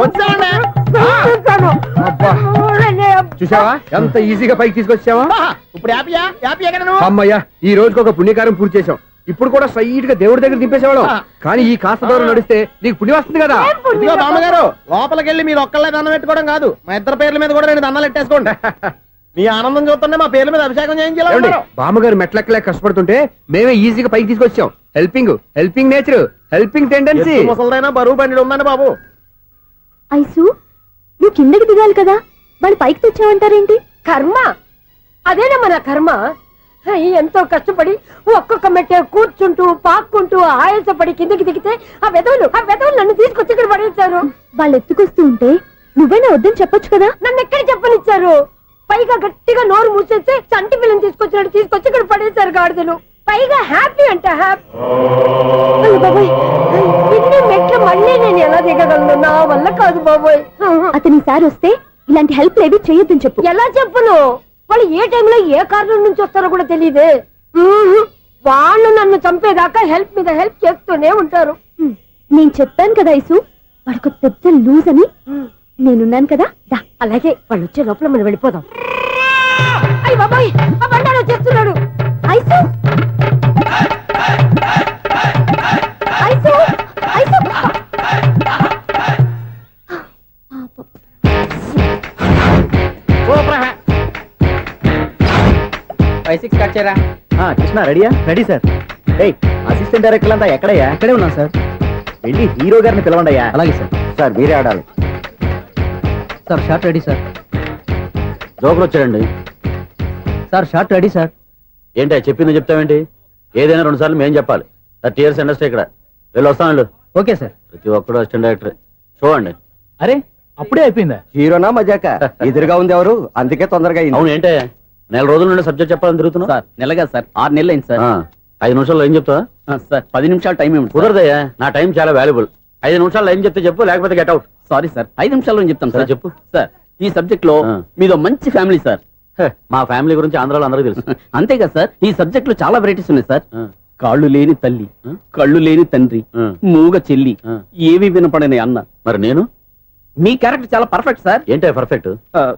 వచ్చామండి. అబ్బా, చూసావా ఎంత ఈజీగా పైకి తీసుకొచ్చావా? ఇప్పుడు హ్యాపీయా? హ్యాపీయా కదా నువ్వు? అమ్మయ్యా, ఈ రోజుకి ఒక పుణ్యకారం పూర్తి చేసాం. ఇప్పుడు కూడా స్ట్రైట్ గా దేవుడి దగ్గర దింపేసేవాళ్ళం. కానీ ఈ కాస్త దూరం నడిస్తే నీకు పుణ్యం వస్తుంది కదా. ఇదిగో బామ్మగారు, లోపలికి వెళ్ళి మీరు ఒక్కళ్ళే దండం పెట్టుకోవడం కాదు, మా ఇద్దరు పేర్ల మీద కూడా నేను దండాలు పెట్టేసుకోండి. మీ ఆనందం చూస్తుంటే మా పేర్ల మీద అభిషేకం చేయించాలి. బామ్మగారు మెట్లెక్కలే కష్టపడుతుంటే మేమే ఈజీగా పైకి తీసుకొచ్చాం. Helping nature, helping tendency. ముసలిదైనా బరువు బండి ఉందని బాబు. ఐసు, నువ్వు కిందకి దిగాలి కదా, వాళ్ళు పైకి తెచ్చావంటారేంటి? కర్మ, అదేనమ్మా నా కర్మ. ఎంతో కష్టపడి ఒక్కొక్క మెట్టే కూర్చుంటూ పాక్కుంటూ ఆయాసపడి కిందకి దిగితే ఆ వెధవులు నన్ను తీసుకొచ్చి ఇక్కడ పడేశారు. వాళ్ళు ఎత్తుకొస్తూ ఉంటే నువ్వైనా వద్దని చెప్పొచ్చు కదా. నన్ను ఎక్కడ చెప్పనిచ్చారు? పైగా గట్టిగా నోరు మూసేస్తే చంటి పిల్లని తీసుకొచ్చినట్టు తీసుకొచ్చి ఇక్కడ పడేశారు గాడిదలు. పైగా హ్యాపీ అంట హ్యాపీ. బాబోయ్, ఇన్ని మెట్లు మళ్ళీ నేను ఎలా దిగగలను? నా వల్ల కాదు బాబోయ్. అతని సార్ వస్తే ఇలాంటి హెల్ప్ ఏవి చేయొద్దని చెప్పు. ఎలా చెప్పును? వాళ్ళు ఏ టైంలో ఏ కారణం నుంచి వస్తారో కూడా తెలియదే. వాళ్ళు నన్ను చంపేదాకా హెల్ప్ మీద హెల్ప్ చేస్తూనే ఉంటారు. నేను చెప్పాను కదా ఐసు, వాడికి పెద్ద లూజ్ అని. నేనున్నాను కదా. అలాగే, వాళ్ళు వచ్చే లోపల మనం వెళ్ళిపోదాం. అయ్య బాబాయ్, ఆ బండారు వచ్చేస్తున్నాడు. Ice, ice, ice. 5-6 కట్ చేయరా. కృష్ణ రెడీయా? Ready sir. అసిస్టెంట్ డైరెక్టర్ అంతా ఎక్కడయ్యా? ఇక్కడే ఉన్నాం సార్. వెళ్ళి హీరో గారిని పిలవండి అయ్యా. అలాగే సార్. సార్ మీరే ఆడాలి. Sir short ready sir. జోకులు వచ్చాడండి. Sir short ready sir. ఏంటి చెప్పింది చెప్తావేంటి? ఏదైనా 2 సార్లు మేం చెప్పాలి. 30 years ఇండస్ట్రీ ఇక్కడ. వెళ్ళి వస్తాను. Okay sir. ప్రతి ఒక్కడు అసిస్టెంట్ డైరెక్టర్. చూడండి. అరే, అప్పుడే అయిపోయిందా? హీరోనా మజాక? ఎదురుగా ఉంది ఎవరు, అందుకే తొందరగా అయింది. అవును, ఏంటే నెల రోజుల నుండి సబ్జెక్ట్ చెప్పాలని తిరుగుతున్నా? సార్ నెలగా సార్, 6 నెలలు అయింది సార్. 5 నిమిషాల్లో ఏం చెప్తా సార్? 10 నిమిషాలు టైం ఏమి కుదరదయ్యా, నా టైం చాలా వాల్యుబుల్. 5 నిమిషాల్లో ఏం చెప్తే చెప్పు, లేకపోతే గెట్ అవుట్. సారీ సార్, 5 నిమిషాల్లో చెప్తాను సార్. చెప్పు సార్, ఈ సబ్జెక్ట్ లో మీదో మంచి ఫ్యామిలీ సార్. మా ఫ్యామిలీ గురించి ఆంధ్రాలో అందరికీ తెలుసు. అంతేగా సార్, ఈ సబ్జెక్ట్ లో చాలా వెరైటీస్ ఉన్నాయి సార్. కాళ్ళు లేని తల్లి, కళ్ళు లేని తండ్రి, మూగ చెల్లి, ఏవి వినపడని అన్న. మరి నేను మీ క్యారెక్టర్ చాలా పర్ఫెక్ట్ సార్. ఏంటే పర్ఫెక్ట్?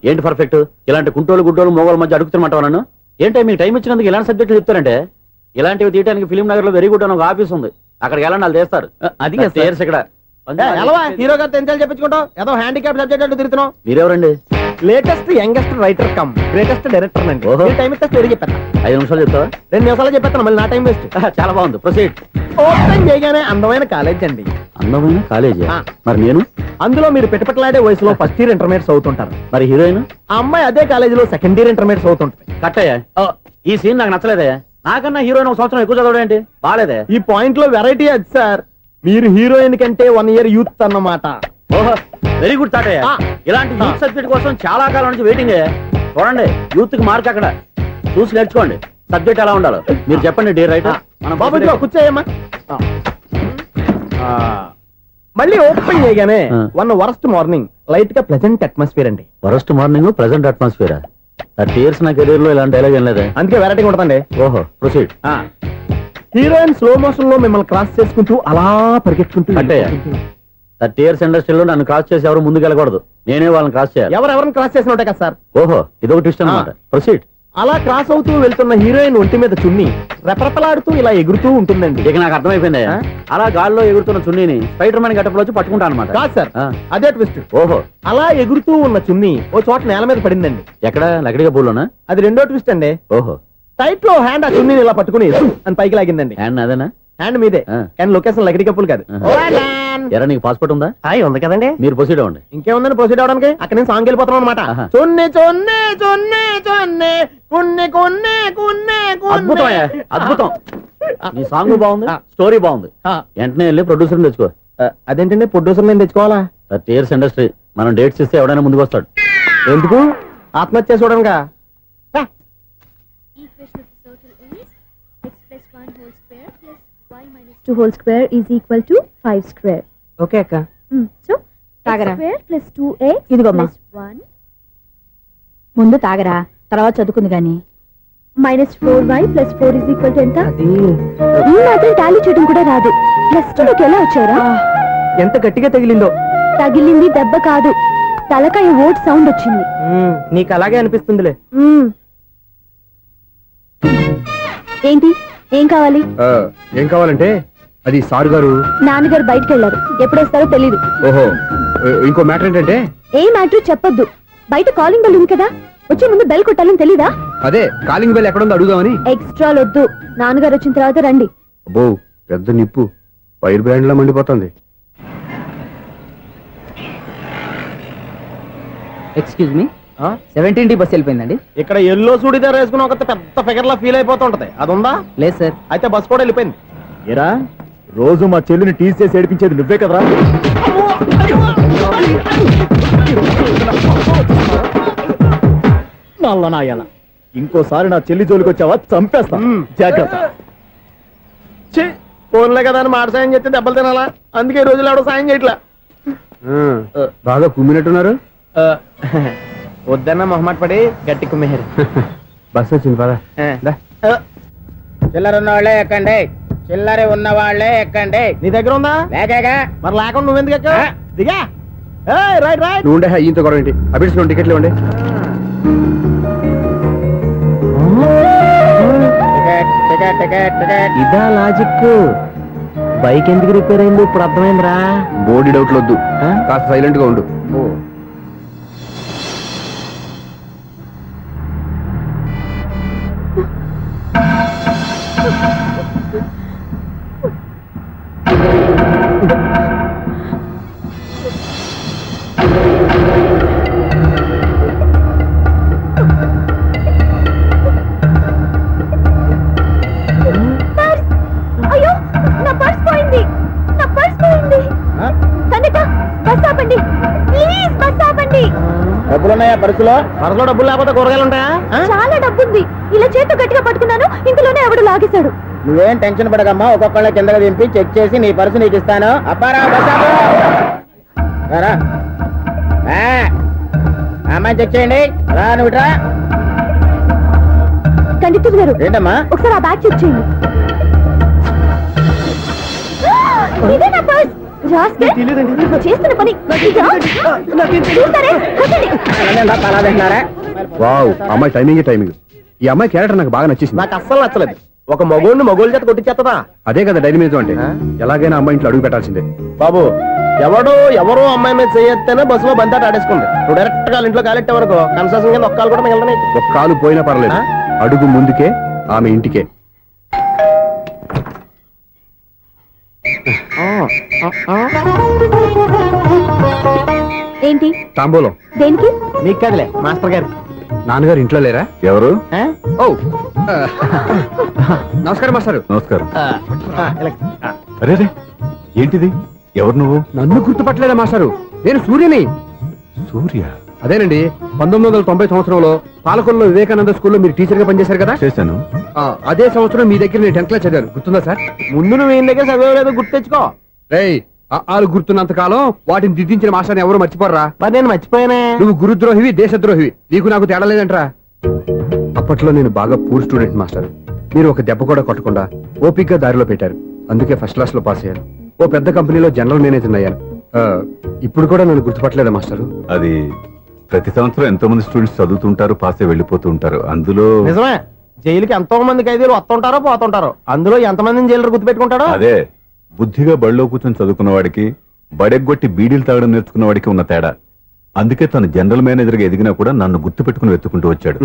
ఏంటి పర్ఫెక్ట్? ఇలాంటి కుంటోలు గుడ్డోలు మోగోళ్ళ మధ్య అడుగుతున్నమాట నన్ను. ఏంటంటే మీకు టైం ఇచ్చినందుకు ఇలాంటి సబ్జెక్టులు చెప్తారంటే? ఇలాంటివి తీయడానికి ఫిలిం నగర్ లో వెరీ గుడ్ అని ఒక ఆఫీస్ ఉంది, అక్కడికి వెళ్ళండి, వాళ్ళు చేస్తారు. అది ఇక్కడ హీరో గారితో ఎంత చెప్పించుకుంటావు? ఏదో హ్యాండిక్యాప్ సబ్జెక్ట్ అంటూ తిరుగుతున్నావు. మీరెవరండి? Latest youngest writer cum greatest director అండి ఓహో. టైం ఇస్తే స్టోరీ చెప్పేస్తా 5 నిమిషాలు చెప్తావా 2 నిమిషాలు చెప్పేస్తాను మళ్ళీ నా టైం వేస్ట్ చాలా బాగుంది ప్రొసీడ్. ఓపెన్ చేయగానే అందమైన కాలేజ్ అండి అందమైన కాలేజీ ఆ. మరి నేను అందులో మీరు పెట్టుపట్లాడే వయసులో ఫస్ట్ ఇయర్ ఇంటర్మీడియట్స్ అవుతుంటారు మరి హీరోయిన్ ఆ అమ్మాయి అదే కాలేజీలో సెకండ్ ఇయర్ ఇంటర్మీడియట్స్ అవుతుంటది కట్టయ్యా ఈ సీన్ నాకు నచ్చలేదే. నాకన్నా హీరోయిన్ ఒక సంవత్సరం ఎక్కువ చదవడం ఏంటి బాలేదే. ఈ పాయింట్ లో వెరైటీ అది సార్ మీరు హీరోయిన్ కంటే 1 ఇయర్ యూత్ అన్నమాట ఓహో వెరీ గుడ్ తాటయ్య. ఆ. ఇలాంటి యూత్ సబ్జెక్ట్ కోసం చాలా కాలం నుంచి వెయిటింగ్. చూడండి యూత్ కి మార్క్ అక్కడ చూసి నేర్చుకోండి సబ్జెక్ట్ ఎలా ఉండాలో. మీరు చెప్పండి డియర్ రైటర్. మనం బాబు ఇదిగో కూర్చోయమ్మా మళ్ళీ ఓపెన్ చేయగానే ఆ. 1 వరస్ట్ మార్నింగ్ లైట్ గా ప్లెజెంట్ అట్మాస్ఫియర్ అండి first morning present atmosphere 30 years నా కెరీర్ లో ఇలాంటి డైలాగ్ ఏం లేదే. అందుకే వెరైటీ ఉంటుందండి ఓహో ప్రొసీడ్. హీరోయిన్ స్లో మోషన్ లో మిమ్మల్ని క్రాస్ చేసుకుంటూ అలా పరిగెత్తుకుంటూ కట్టయ్య 30 years ఇండస్ట్రీలో నన్ను క్రాస్ చేసి ఎవరు ముందుకు వెళ్ళకూడదు. నేనే వాళ్ళని క్రాస్ చేయాలి. ఎవరెవరిని క్రాస్ చేసిన ఉంటాయి కదా సార్ ఓహో ఇదొక ట్విస్ట్ అన్నమాట. ప్రొసీడ్. అలా క్రాస్ అవుతూ వెళ్తున్న హీరోయిన్ ఒంటి మీద చున్ని రెపరెపలాడుతూ ఇలా ఎగురుతూ ఉంటుందండి ఇక నాకు అర్థమైపోయింది. ఆ? అలా గాల్లో ఎగురుతున్న చున్నీని స్పైడర్ మ్యాన్ గట్టపులో వచ్చి పట్టుకుంటా అనమాట. కాదు సార్ ఆ. అదే ట్విస్ట్ ఓహో అలా ఎగురుతూ ఉన్న చున్ని ఓ చోట నేల మీద పడిందండి ఎక్కడ లకడిగా పూలోనా? అది రెండో ట్విస్ట్ అండి ఓహో టైట్ లో హ్యాండ్ ఆ చున్నీని ఇలా పట్టుకుని అని పైకి లాగిందండి హ్యాండ్ అదేనా? హ్యాండ్ మీదే ఆ. కానీ లొకేషన్ లకడి కప్పులు కాదు ఎరా నీకు పాస్పోర్ట్ ఉందా? హాయ్ ఉంది కదండి మీరు ప్రొసీడ్ అవ్వండి. ఇంకేముందని ప్రొసీడ్ అవడానికి అక్కడ నేను సాంగ్ వెళ్ళిపోతాను అనమాట ఆహా. చున్ని చున్ని చున్ని చున్ని కున్ని కున్ని కున్ని అద్భుతం అయ్యా, అద్భుతం. నీ సాంగ్ బాగుంది, ఆ. స్టోరీ బాగుంది. వెంటనే వెళ్ళి ప్రొడ్యూసర్ తెచ్చుకో. అదేంటండి ప్రొడ్యూసర్ నేను తెచ్చుకోవాలా 30 years ఇండస్ట్రీ మనం డేట్స్ ఇస్తే ఎవడైనా ముందుకు వస్తాడు. ఎందుకు ఆత్మహత్య చూడనుగా Two whole square is equal to 5 square. Okay అక్క So, తాగరా. x square plus 2x ఇదిగోమ్మా. plus 1 ముందు తాగరా తర్వాత చదువుకుంది గాని minus 4y plus 4 is equal to ఎంత? అది ఈ మాత్రం టాలీ చేయడం కూడా రాదు. ప్లస్ టూకి ఎలా వచ్చారా? ఎంత గట్టిగా తగిలిందో. తగిలింది దెబ్బ కాదు, తలకాయ ఓట్ సౌండ్ వచ్చింది. నీకు అలాగే అనిపిస్తుందిలే. మ్మ్. ఏంటి ఏం కావాలి? ఏం కావాలంటే అది సార్ గారు. నాన్నగారు బయటకు వెళ్ళారు, ఎప్పుడొస్తారో తెలీదు. ఓహో ఇంకో మ్యాటర్ ఏంటంటే ఏ మ్యాటర్ చెప్పొద్దు. బయట కాలింగ్ బెల్ ఉంది కదా, వచ్చే ముందు బెల్ కొట్టాలని తెలీదా? అదే కాలింగ్ బెల్ ఎక్కడుందో అడుగుదామని. ఎక్స్ట్రా వద్దు, నాన్నగారు వచ్చిన తర్వాత రండి. అబ్బో పెద్ద నిప్పు ఫైర్ బ్రాండ్ లా మండిపోతుంది. ఎక్స్క్యూజ్ మీ 17D బస్ వెళ్ళిపోయిందండి. ఇక్కడ ఎల్లో చూడిదార్ వేసుకుని ఒక పెద్ద ఫిగర్ లా ఫీల్ అయిపోతుంటది, అది ఉందా? లేదు సార్. అయితే బస్ కూడా వెళ్ళిపోయింది. ఏరా రోజు మా చెల్లిని టీస్ చేసి ఏడిపించేది నువ్వే కదరా? నల్ల నాయన, ఇంకోసారి నా చెల్లి జోలికి వచ్చావా చంపేస్తా, జాగ్రత్త. ఫోన్లే కదా అని మాట సాయం చేస్తే దెబ్బలు తినాలా? అందుకే ఈ రోజులు ఎవడో సాయం చేయట్లా. బాగా కుమ్మినట్టున్నారు. వద్దన్న మొహమాట పడి గట్టి కుమ్మేహారు. బస్ వచ్చింది పదా. చిల్లర ఉన్న వాళ్ళే ఎక్కండి, చిల్లర ఉన్న వాళ్ళే ఎక్కండి. నీ దగ్గర ఉందా? లేకగా మరి లేకుండా నువ్వెందుకు ఎక్క? దిగా. Right right. నువ్వు ఉండే ఈయంతో గొడవ ఏంటి? అభిడ్స్ టికెట్లు ఇవ్వండి. Ticket ticket ticket. ఇదా లాజిక్. బైక్ ఎందుకు రిపేర్ అయింది ఇప్పుడు అర్థమైందిరా. బోడీ డౌట్లు వద్దు, కాస్త సైలెంట్ గా ఉండు. అయ్యో నా పర్స్ పోయింది, నా పర్స్ పోయింది. కండక్టర్ బస్ ఆపండి ప్లీజ్, బస్ ఆపండి. డబ్బులున్నాయా పర్సులో? పర్సులో డబ్బులు లేకపోతే కూరగాయలు ఉంటాయా? చాలా డబ్బుంది, ఇలా చేతితో గట్టిగా పట్టుకున్నాను, ఇంతలోనే ఎవడు లాగేశాడు. నువ్వేం టెన్షన్ పడకమ్మా, ఒక్కొక్కళ్ళ కిందకి దింపి చెక్ చేసి నీ పర్సు నీకు ఇస్తాను. అప్పారా బస్ ఆపు. రా. అమ్మాయి చెక్ చేయండి. రా నువ్వు ఇట్రా. కండక్టర్ గారు ఏంటమ్మా? ఒకసారి ఆ బ్యాగ్ చెక్ చేయండి. ఇదే నా పర్స్. రాస్కెల్, నువ్వు చేస్తున్న పని ఇదా? చూస్తారే, కొట్టండి. వావ్ అమ్మాయి టైమింగ్. ఈ అమ్మాయి క్యారెక్టర్ నాకు బాగా నచ్చేసింది. నాకు అస్సలు నచ్చలేదు. ఒక మగోడిని మగోళ్ళ చేత కొట్టించేస్తుందా? అదే కదా డైనమిజం అంటే. ఎలాగైనా అమ్మాయి ఇంట్లో అడుగు పెట్టాల్సిందే. బాబు ఎవరో అమ్మాయి మీద చేయొత్తేనే బస్సులో బంతాట ఆడేసుకుంది. నువ్వు డైరెక్ట్ గా వాళ్ళ ఇంట్లో కాలెట్టే వరకు కన్సెషన్ కింద ఒక్కలు కూడా మిగలదు నీకు. ఒక కాలు పోయినా పర్లేదు, అడుగు ముందుకే ఆమె ఇంటికే. ఏంటి తాంబూలం దేనికి? నీకు కదలే మాస్టర్ గారు. నాన్నగారు ఇంట్లో లేరా? ఎవరు? ఓ నమస్కారం మాస్టారు. నమస్కారం. అరే రే, ఏంటిది? ఎవరు నువ్వు? నన్ను గుర్తుపట్టలేదా మాస్టారు? నేను సూర్యని. సూర్య? అదేనండి, 1990 సంవత్సరంలో పాలకొల్లో వివేకానంద స్కూల్లో మీరు టీచర్ గా పనిచేశారు కదా. చేశాను. అదే సంవత్సరం మీ దగ్గర నేను 10th క్లాస్ చదివాను, గుర్తుందా సార్? ముందు నువ్వు ఈయన దగ్గర చదవలేదు, గుర్తు తెచ్చుకో. రేయ్, ఆలు గుర్తున్నంత కాలం వాటిని దిద్దించిన మాస్టర్ని ఎవరు మర్చిపోర్రా. మరి నేను మర్చిపోయానే. నువ్వు గురుద్రోహివి, దేశద్రోహివి, నీకు నాకు తేడా లేదంట్రా. అప్పట్లో నేను బాగా పూర్ స్టూడెంట్ మాస్టర్. మీరు ఒక దెబ్బ కూడా కొట్టకుండా ఓపిగ్గా దారిలో పెట్టారు, అందుకే ఫస్ట్ క్లాస్ లో పాస్ అయ్యాను. ఓ పెద్ద కంపెనీలో జనరల్ మేనేజర్ అయ్యాను. ఇప్పుడు కూడా నన్ను గుర్తుపట్టలేదా మాస్టరు? అది ప్రతి సంవత్సరం ఎంతో మంది స్టూడెంట్స్ చదువుతుంటారు, పాస్ అయి వెళ్ళిపోతూ ఉంటారు. అందులో నిజమే, జైలుకి ఎంతో మంది ఖైదీలు వస్తుంటారో పోతుంటారో, అందులో ఎంతమందిని జైలు గుర్తు పెట్టుకుంటాడో. అదే బుద్ధిగా బడిలో కూర్చొని చదువుకున్న వాడికి, బడెగ్గొట్టి బీడీలు తాగడం నేర్చుకున్న వాడికి ఉన్న తేడా. అందుకే తను జనరల్ మేనేజర్ గా ఎదిగినా కూడా నన్ను గుర్తు పెట్టుకుని వెతుకుంటూ వచ్చాడు.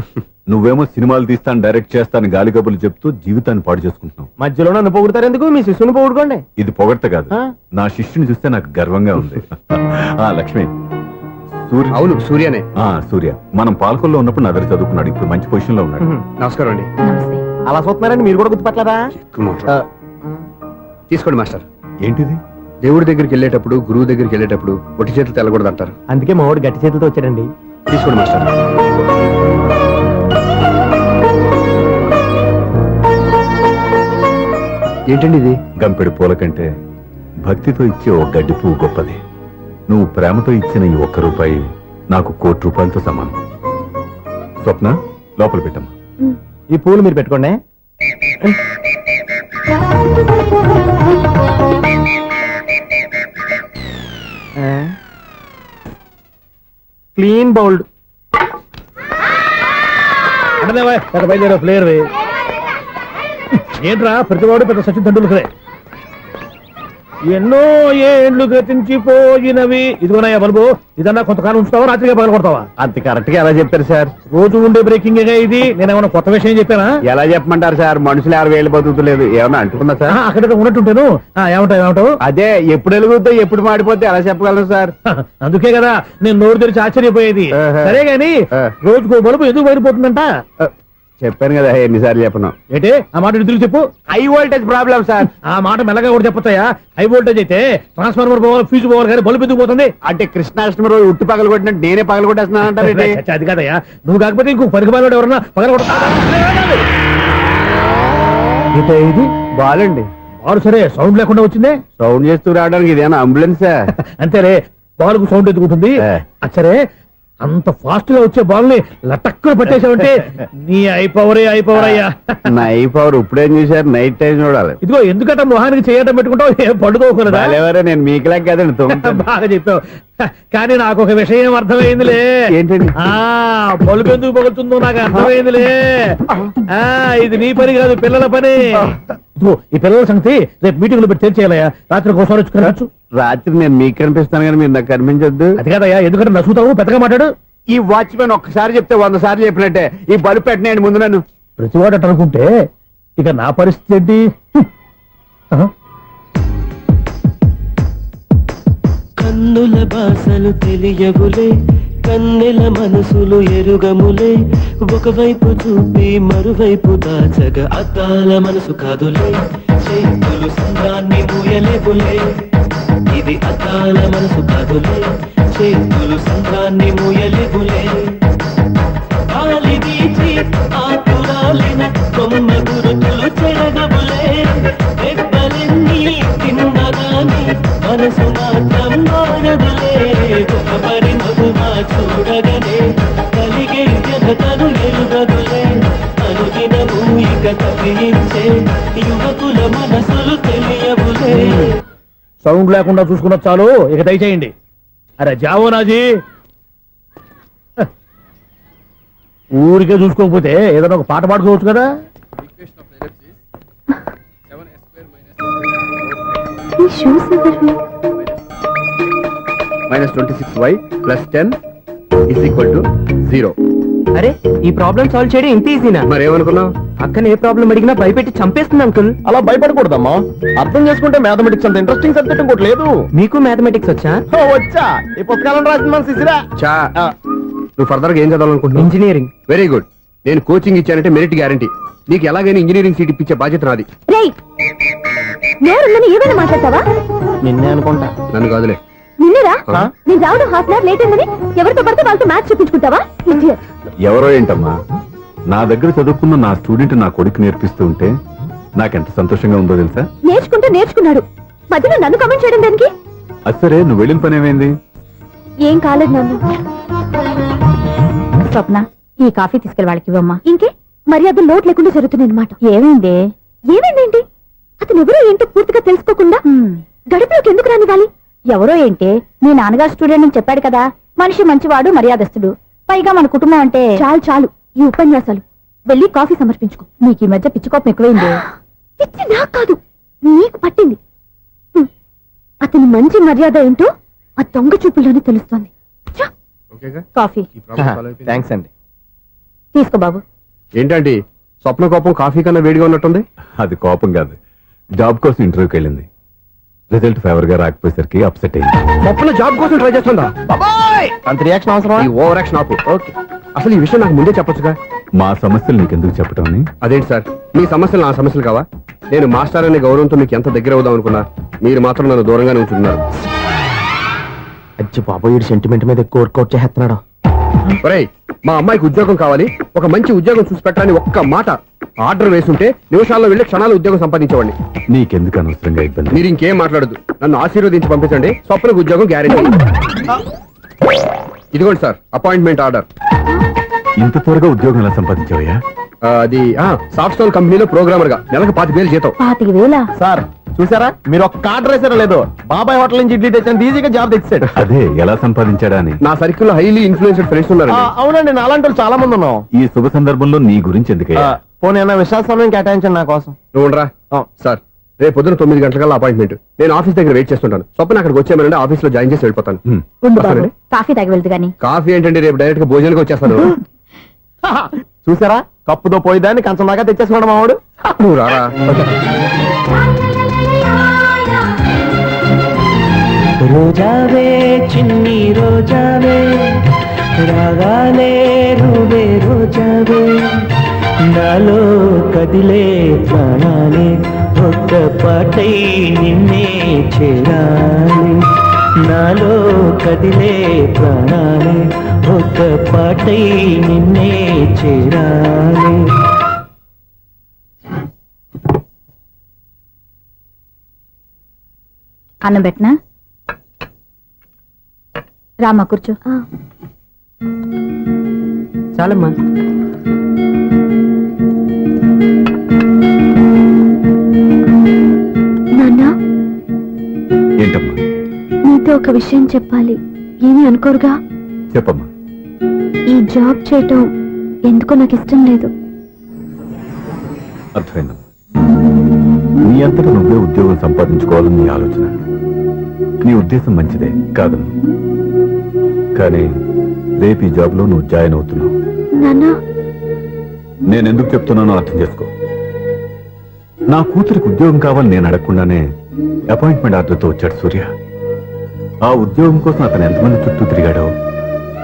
నువ్వేమో సినిమాలు తీస్తాను, డైరెక్ట్ చేస్తాను గాలి కబుర్లు చెప్తూ జీవితాన్ని పాడు చేసుకుంటున్నావు. మధ్యలో నన్ను పొగుడతారు ఎందుకు? మీ శిష్యుని పొగుడుకోండి. ఇది పొగడ్త కాదు, నా శిష్యుని చూస్తే నాకు గర్వంగా ఉంది. లక్ష్మి, సూర్య. అవును, సూర్యనే. సూర్య మనం పాలకొల్లో ఉన్నప్పుడు నా దగ్గర చదువుకున్నాడు, ఇప్పుడు మంచి పొజిషన్ లో ఉన్నాడు. నమస్కారం అండి. నమస్తే. అలా చూస్తున్నారండి, మీరు కూడా గుర్తుపట్టలేదా? తీసుకోండి మాస్టర్. ఏంటిది? దేవుడి దగ్గరికి వెళ్ళేటప్పుడు, గురువు దగ్గరికి వెళ్ళేటప్పుడు ఒట్టి చేతులు తెల్లకూడదు అంటారు. అందుకే మా వాడు గట్టి చేతులతో వచ్చాడండి. తీసుకోండి మాస్టర్. ఏంటండి ఇది? గంపెడు పూల కంటే భక్తితో ఇచ్చే ఒక గడ్డి పువ్వు గొప్పది. నువ్వు ప్రేమతో ఇచ్చిన ఈ ₹1 నాకు ₹1,00,00,000తో సమానం. స్వప్న, లోపల పెట్టమ్మా. ఈ పూలు మీరు పెట్టుకోండి. క్లీన్ బౌల్డ్ అంటే బయలుదేరా ప్లేయర్. ఏంట్రా ప్రతివాడు పెద్ద సచిన్ తెండూల్కరే. ఎన్నో ఏండ్లు గతించిపోయినవి. ఇదిగోనయ్యా బల్బు, ఇదన్నా కొంతకాలం ఉంచుతావా, రాత్రిగా పగల కొడతావా? అంత కరెక్ట్ గా ఎలా చెప్పారు సార్? రోజు ఉండే బ్రేకింగ్ ఇది. నేనేమన్నా కొత్త విషయం చెప్పానా? ఎలా చెప్పమంటారు సార్? మనుషులు ఎవరు వేలు బతుకుతలేదు, ఏమన్నా అంటున్నా సార్? అక్కడ ఉన్నట్టుంటాను. ఏమంటావు? అదే ఎప్పుడు వెలుగుతో ఎప్పుడు మాడిపోతే ఎలా చెప్పగలను సార్? అందుకే కదా నేను నోరు తెరిచి ఆశ్చర్యపోయేది. సరే గాని రోజుకో బల్బు ఎందుకు బయటపోతుందంట? చెప్పాను కదా ఎన్నిసార్లు చెప్పను. ఏంటి ఆ మాట తిరిగి చెప్పు. High voltage problem sir. ఆ మాట మెల్లగా కూడా చెప్పొచ్చాయా? హై వోల్టేజ్ అయితే ట్రాన్స్ఫార్మర్ పోవాలి, ఫ్యూజ్ పోవాలి, కానీ బల్బు ఎందుకు పోతుంది? అంటే కృష్ణాష్టమి రోజు ఉట్టి పగలు కొట్టినట్టు నేనే పగలు కొట్టేస్తున్నాను అంటారు. అది కాదయ్యా, నువ్వు కాకపోతే ఇంకో పరిగణలో ఎవరన్నా పగల కొడతా. ఇది బాలండి. బాలు సరే సౌండ్ లేకుండా వచ్చిందే. సౌండ్ చేస్తూ రావడానికి ఇదేనా అంబులెన్సా? అంతేలే, బాలుకు సౌండ్ ఎందుకుంటుంది? సరే అంత ఫాస్ట్ గా వచ్చే బాల్ ని లటక్కున పట్టేసావంటే నీ ఐపవర్ అయ్యా. నైట్ పవర్ ఇప్పుడేం చూసారు? నైట్ టైం చూడాలి. ఇదిగో ఎందుకంటే మొహానికి చేయటం పెట్టుకుంటావు, ఏం పండుకోకూడదా? నేను మీకులా కదండి. బాగా చెప్పావు. కానీ నాకు ఒక విషయం అర్థమైందిలే. ఏంటండి? బల్బు ఎందుకు పగులుతుందో నాకు అర్థమైందిలే. ఇది నీ పని కాదు, పిల్లల పని. ఈ పిల్లల సంగతి రేపు మీటింగ్ లో పెట్టి తెరిచేయాలయ్యా. రాత్రి ఒకసారి వచ్చుకోవచ్చు. రాత్రి నేను మీకు కనిపిస్తాను కానీ మీరు నాకు కనిపించొద్దు. అది కాదయ్యా, ఎందుకంటే నసుగుతావు, పెద్దగా మాట్లాడు. ఈ వాచ్మెన్ ఒక్కసారి చెప్తే 100 సార్లు చెప్పినట్టే. ఈ బల్బు పెట్టినాయండి ముందు నన్ను. ప్రతివాడట అనుకుంటే ఇక నా పరిస్థితి ఏంటి? కన్నుల భాషలు తెలియవులే, కన్నెల మనసులు ఎరుగములే. ఒకవైపు చూపి మరువైపు దాచగ అద్దాల మనసు కాదులే. చేతులు సంద్రాన్ని మూయలేవులే, ఇది అద్దాల మనసు కాదులే. చేతులు సంద్రాన్ని మూయలేవులే. గాలి వీచి ఆకురాలిన కొమ్మ గురుతులు చెరగవులే. దెబ్బలెన్ని తిన్నగాని మనసు మాత్రం మారదులే. ఒక పరిమగుమా చూడగనే కలిగే జగతను ఎరుగదులే. అనుదినము ఇక తప్పించే యువకుల మనసులు తెలియవులే. సౌండ్ లేకుండా చూసుకున్న చాలు, ఇక దయచేయండి. అరే జావో నాజీ, ఊరికే చూసుకోకపోతే ఏదైనా ఒక పాట పాడుకోవచ్చు కదా. ఈ షూస్ ఎవరు? Minus 26y plus 10 is equal to 0. అరే ఈ ప్రాబ్లం సాల్వ్ చేయడం ఇంత ఈజీనా? మరేమనుకున్నావు? అక్కని ఏ ప్రాబ్లం అడిగినా భయపెట్టి చంపేస్తుంది అంకుల్. అలా భయపడకూడదమ్మా. అర్థం చేసుకుంటే మ్యాథమెటిక్స్ అంత ఇంట్రెస్టింగ్ సబ్జెక్ట్ ఇంకోటి లేదు. మీకు మ్యాథమెటిక్స్ వచ్చా? వచ్చా, ఈ పుస్తకాలను రాసింది మన శిశిరా. చా నువ్వు ఫర్దర్ గా ఏం చదవాలనుకుంటున్నావు? ఇంజనీరింగ్. Very good. నేను కోచింగ్ ఇచ్చానంటే మెరిట్ గ్యారంటీ. నీకు ఎలాగైనా ఇంజనీరింగ్ సీట్ ఇప్పించే బాధ్యత నాది. రేయ్, నోరుందని ఏమైనా మాట్లాడతావా? నిన్నే అనుకుంటా. నన్ను కాదులే. నిన్నేరా? ఆ? నేను రావడం హాఫ్ అన్ అవర్ లేట్ అయిందని ఎవరితో పడితే వాళ్ళతో మ్యాచ్ చూపించుకుంటావా? Idiot. ఎవరో ఏంటమ్మా, నా దగ్గర చదువుకున్న నా స్టూడెంట్ నా కొడుకు నేర్పిస్తూ ఉంటే నాకెంత సంతోషంగా ఉందో తెలుసా? నేర్చుకున్నాడు. మధ్యలో నన్ను కమెంట్ చేయడం దానికి? అది సరే, నువ్వు వెళ్ళిన పని ఏమైంది? ఏం కాలేదు నాన్న. స్వప్న, ఈ కాఫీ తీసుకెళ్ళి వాళ్ళకి ఇవ్వమ్మా. ఇంకే మర్యాద లోటు లేకుండా జరుగుతుంది అనమాట. ఏమైంది? ఏమైందేంటి? అతను ఎవరో ఏంటో పూర్తిగా తెలుసుకోకుండా గడుపులోకి ఎందుకు రానివ్వాలి? ఎవరో ఏంటి, మీ నాన్నగారు స్టూడెంట్ అని చెప్పాడు కదా. మనిషి మంచివాడు, మర్యాదస్తుడు. పైగా మన కుటుంబం అంటే. చాలు ఈ ఉపన్యాసాలు. వెళ్ళి కాఫీ సమర్పించుకో. నీకు ఈ మధ్య పిచ్చుకోపం ఎక్కువైంది. పిచ్చి నాకు కాదు, నీకు పట్టింది. అతని మంచి మర్యాద ఏంటో ఆ దొంగ చూపుల్లోనే తెలుస్తోంది. ఛ! ఓకేగా? కాఫీ ఈ ప్రాబ్లం సాల్వ్ అయిపోయింది. థ్యాంక్స్ అండి. తీసుకో బాబు. ఏంటంటే స్వప్న కోపం కాఫీ కన్నా వేడిగా ఉన్నట్టుంది. అది కోపం కాదు, జాబ్ కోసం ఇంటర్వ్యూకి వెళ్ళింది. రిజల్ట్ ఫేవర్ గా రాకపోయేసరికి అప్సెట్ అయింది. స్వప్న జాబ్ కోసం ట్రై చేస్తుందా? బాబాయ్, అంత రియాక్షన్ అవసరం? ఈ ఓవర్ యాక్షన్ ఆపు. ఓకే, అసలు ఈ విషయం నాకు ముందే చెప్పొచ్చుగా. మా సమస్యలు నీకెందుకు చెప్పటం అని? అదేంటి సార్, మీ సమస్యలు నా సమస్యలు కావా? నేను మాస్టర్ అనే గౌరవంతో మీకు ఎంత దగ్గర అవుదాం అనుకున్నా, మీరు మాత్రం నన్ను దూరంగానే ఉంటున్నారు. అచ్చి బాబు, ఈ సెంటిమెంట్ మీద ఎక్కువ వర్కౌట్ చేస్తున్నాడు. ఒరేయ్, మా అమ్మాయికి ఉద్యోగం కావాలి, ఒక మంచి ఉద్యోగం చూసి పెట్టాలని ఒక్క మాట ఆర్డర్ వేసుంటే నిమిషాల్లో వెళ్ళి క్షణాలు ఉద్యోగం సంపాదించేవాడిని. నీకెందుకు అనవసరంగా ఇబ్బంది? మీరు ఇంకేం మాట్లాడదు, నన్ను ఆశీర్వదించి పంపించండి. స్వప్నకు ఉద్యోగం గ్యారెంటీ. ఇదిగోండి సార్, అపాయింట్మెంట్ ఆర్డర్. ఇంత త్వరగా ఉద్యోగం ఎలా సంపాదించావయ్యా? అది సాఫ్ట్వేర్ కంపెనీలో ప్రోగ్రామర్ గా నెలకు 25,000 జీతం. 25,000? సార్ చూసారా, మీరు ఒక్క కార్డు వేసారో లేదో, బాబాయ్ హోటల్ నుంచి ఇడ్లీ తెచ్చాను, ఈజీగా జాబ్ తెచ్చాడు. అదే ఎలా సంపాదించాడా అని. నా సర్కిల్ లో హైలీ ఇన్ఫ్లుయెన్స్డ్ ఫ్రెండ్స్ ఉన్నారు. అవునండి, నా అలాంటి వాళ్ళు చాలా మంది ఉన్నాం. ఈ శుభ సందర్భంలో నీ గురించి ఎందుకయ్యా? పోనీ అన్న విశాల సమయం కేటాయించండి నా కోసం. నువ్వు ఉండరా. సార్, రేపు పొద్దున 9 గంటలకల్లా అపాయింట్మెంట్. నేను ఆఫీస్ దగ్గర వెయిట్ చేస్తుంటాను. స్వప్న అక్కడికి వచ్చేయమనంటే ఆఫీస్ లో జాయిన్ చేసి వెళ్ళిపోతాను. ఉండు బాబు, వస్తానండి. కాఫీ తాగి వెళ్తు గాని. కాఫీ ఏంటంటే రేపు డైరెక్ట్ గా భోజనానికి వచ్చేస్తాను. చూసారా, కప్పుతో పోయిదాన్ని కంచం దాకా తెచ్చేసుకున్నాడు మావాడు. నువ్వు రారా. రోజావే చిన్ని రోజావే, రాగానే నువ్వే రోజావే, నాలో కదిలే ప్రాణాలే ఒక్క పాటై నిన్నే చేరాలి, నాలో కదిలే ప్రాణాలే ఒక్క పాటై నిన్నే చేరాలి. అన్నం పెట్టనా? రామా కూర్చో. చాలమ్మా. నాన్న, ఏంటమ్మా? నీతో ఒక విషయం చెప్పాలి. ఏమీ అనుకోరుగా? చెప్పమ్మా. ఈ జాబ్ చేయటం ఎందుకో నాకు ఇష్టం లేదు. అర్థమైందమ్మా. నీ అంతటా నువ్వే ఉద్యోగం సంపాదించుకోవాలని నీ ఆలోచన. నీ ఉద్దేశం మంచిదే కాదమ్మా, కానీ రేపు ఈ జాబ్ లో నువ్వు జాయిన్ అవుతున్నావు. నాన్న, నేనెందుకు చెప్తున్నానో అర్థం చేసుకో. నా కూతురికి ఉద్యోగం కావాలని నేను అడగకుండానే అపాయింట్మెంట్ ఆర్డర్తో వచ్చాడు సూర్య. ఆ ఉద్యోగం కోసం అతను ఎంతమంది చుట్టూ తిరిగాడో,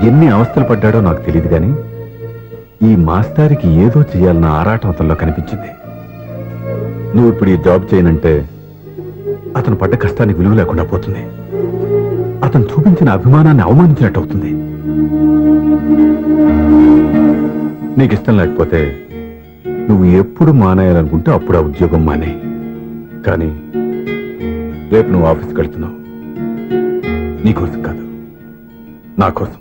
ఎన్ని అవస్థలు పడ్డాడో నాకు తెలియదు, కానీ ఈ మాస్టారికి ఏదో చేయాలన్న ఆరాటం అతనిలో కనిపించింది. నువ్వు ఇప్పుడు ఈ జాబ్ చేయనంటే అతను పడ్డ కష్టానికి విలువ లేకుండా పోతుంది. అతను చూపించిన అభిమానాన్ని అవమానించినట్టు అవుతుంది. నీకు ఇష్టం లేకపోతే నువ్వు ఎప్పుడు మానేయాలనుకుంటే అప్పుడు ఆ ఉద్యోగం మానే. కానీ రేపు నువ్వు ఆఫీస్కి వెళ్తున్నావు, నీకోసం కాదు, నా కోసం.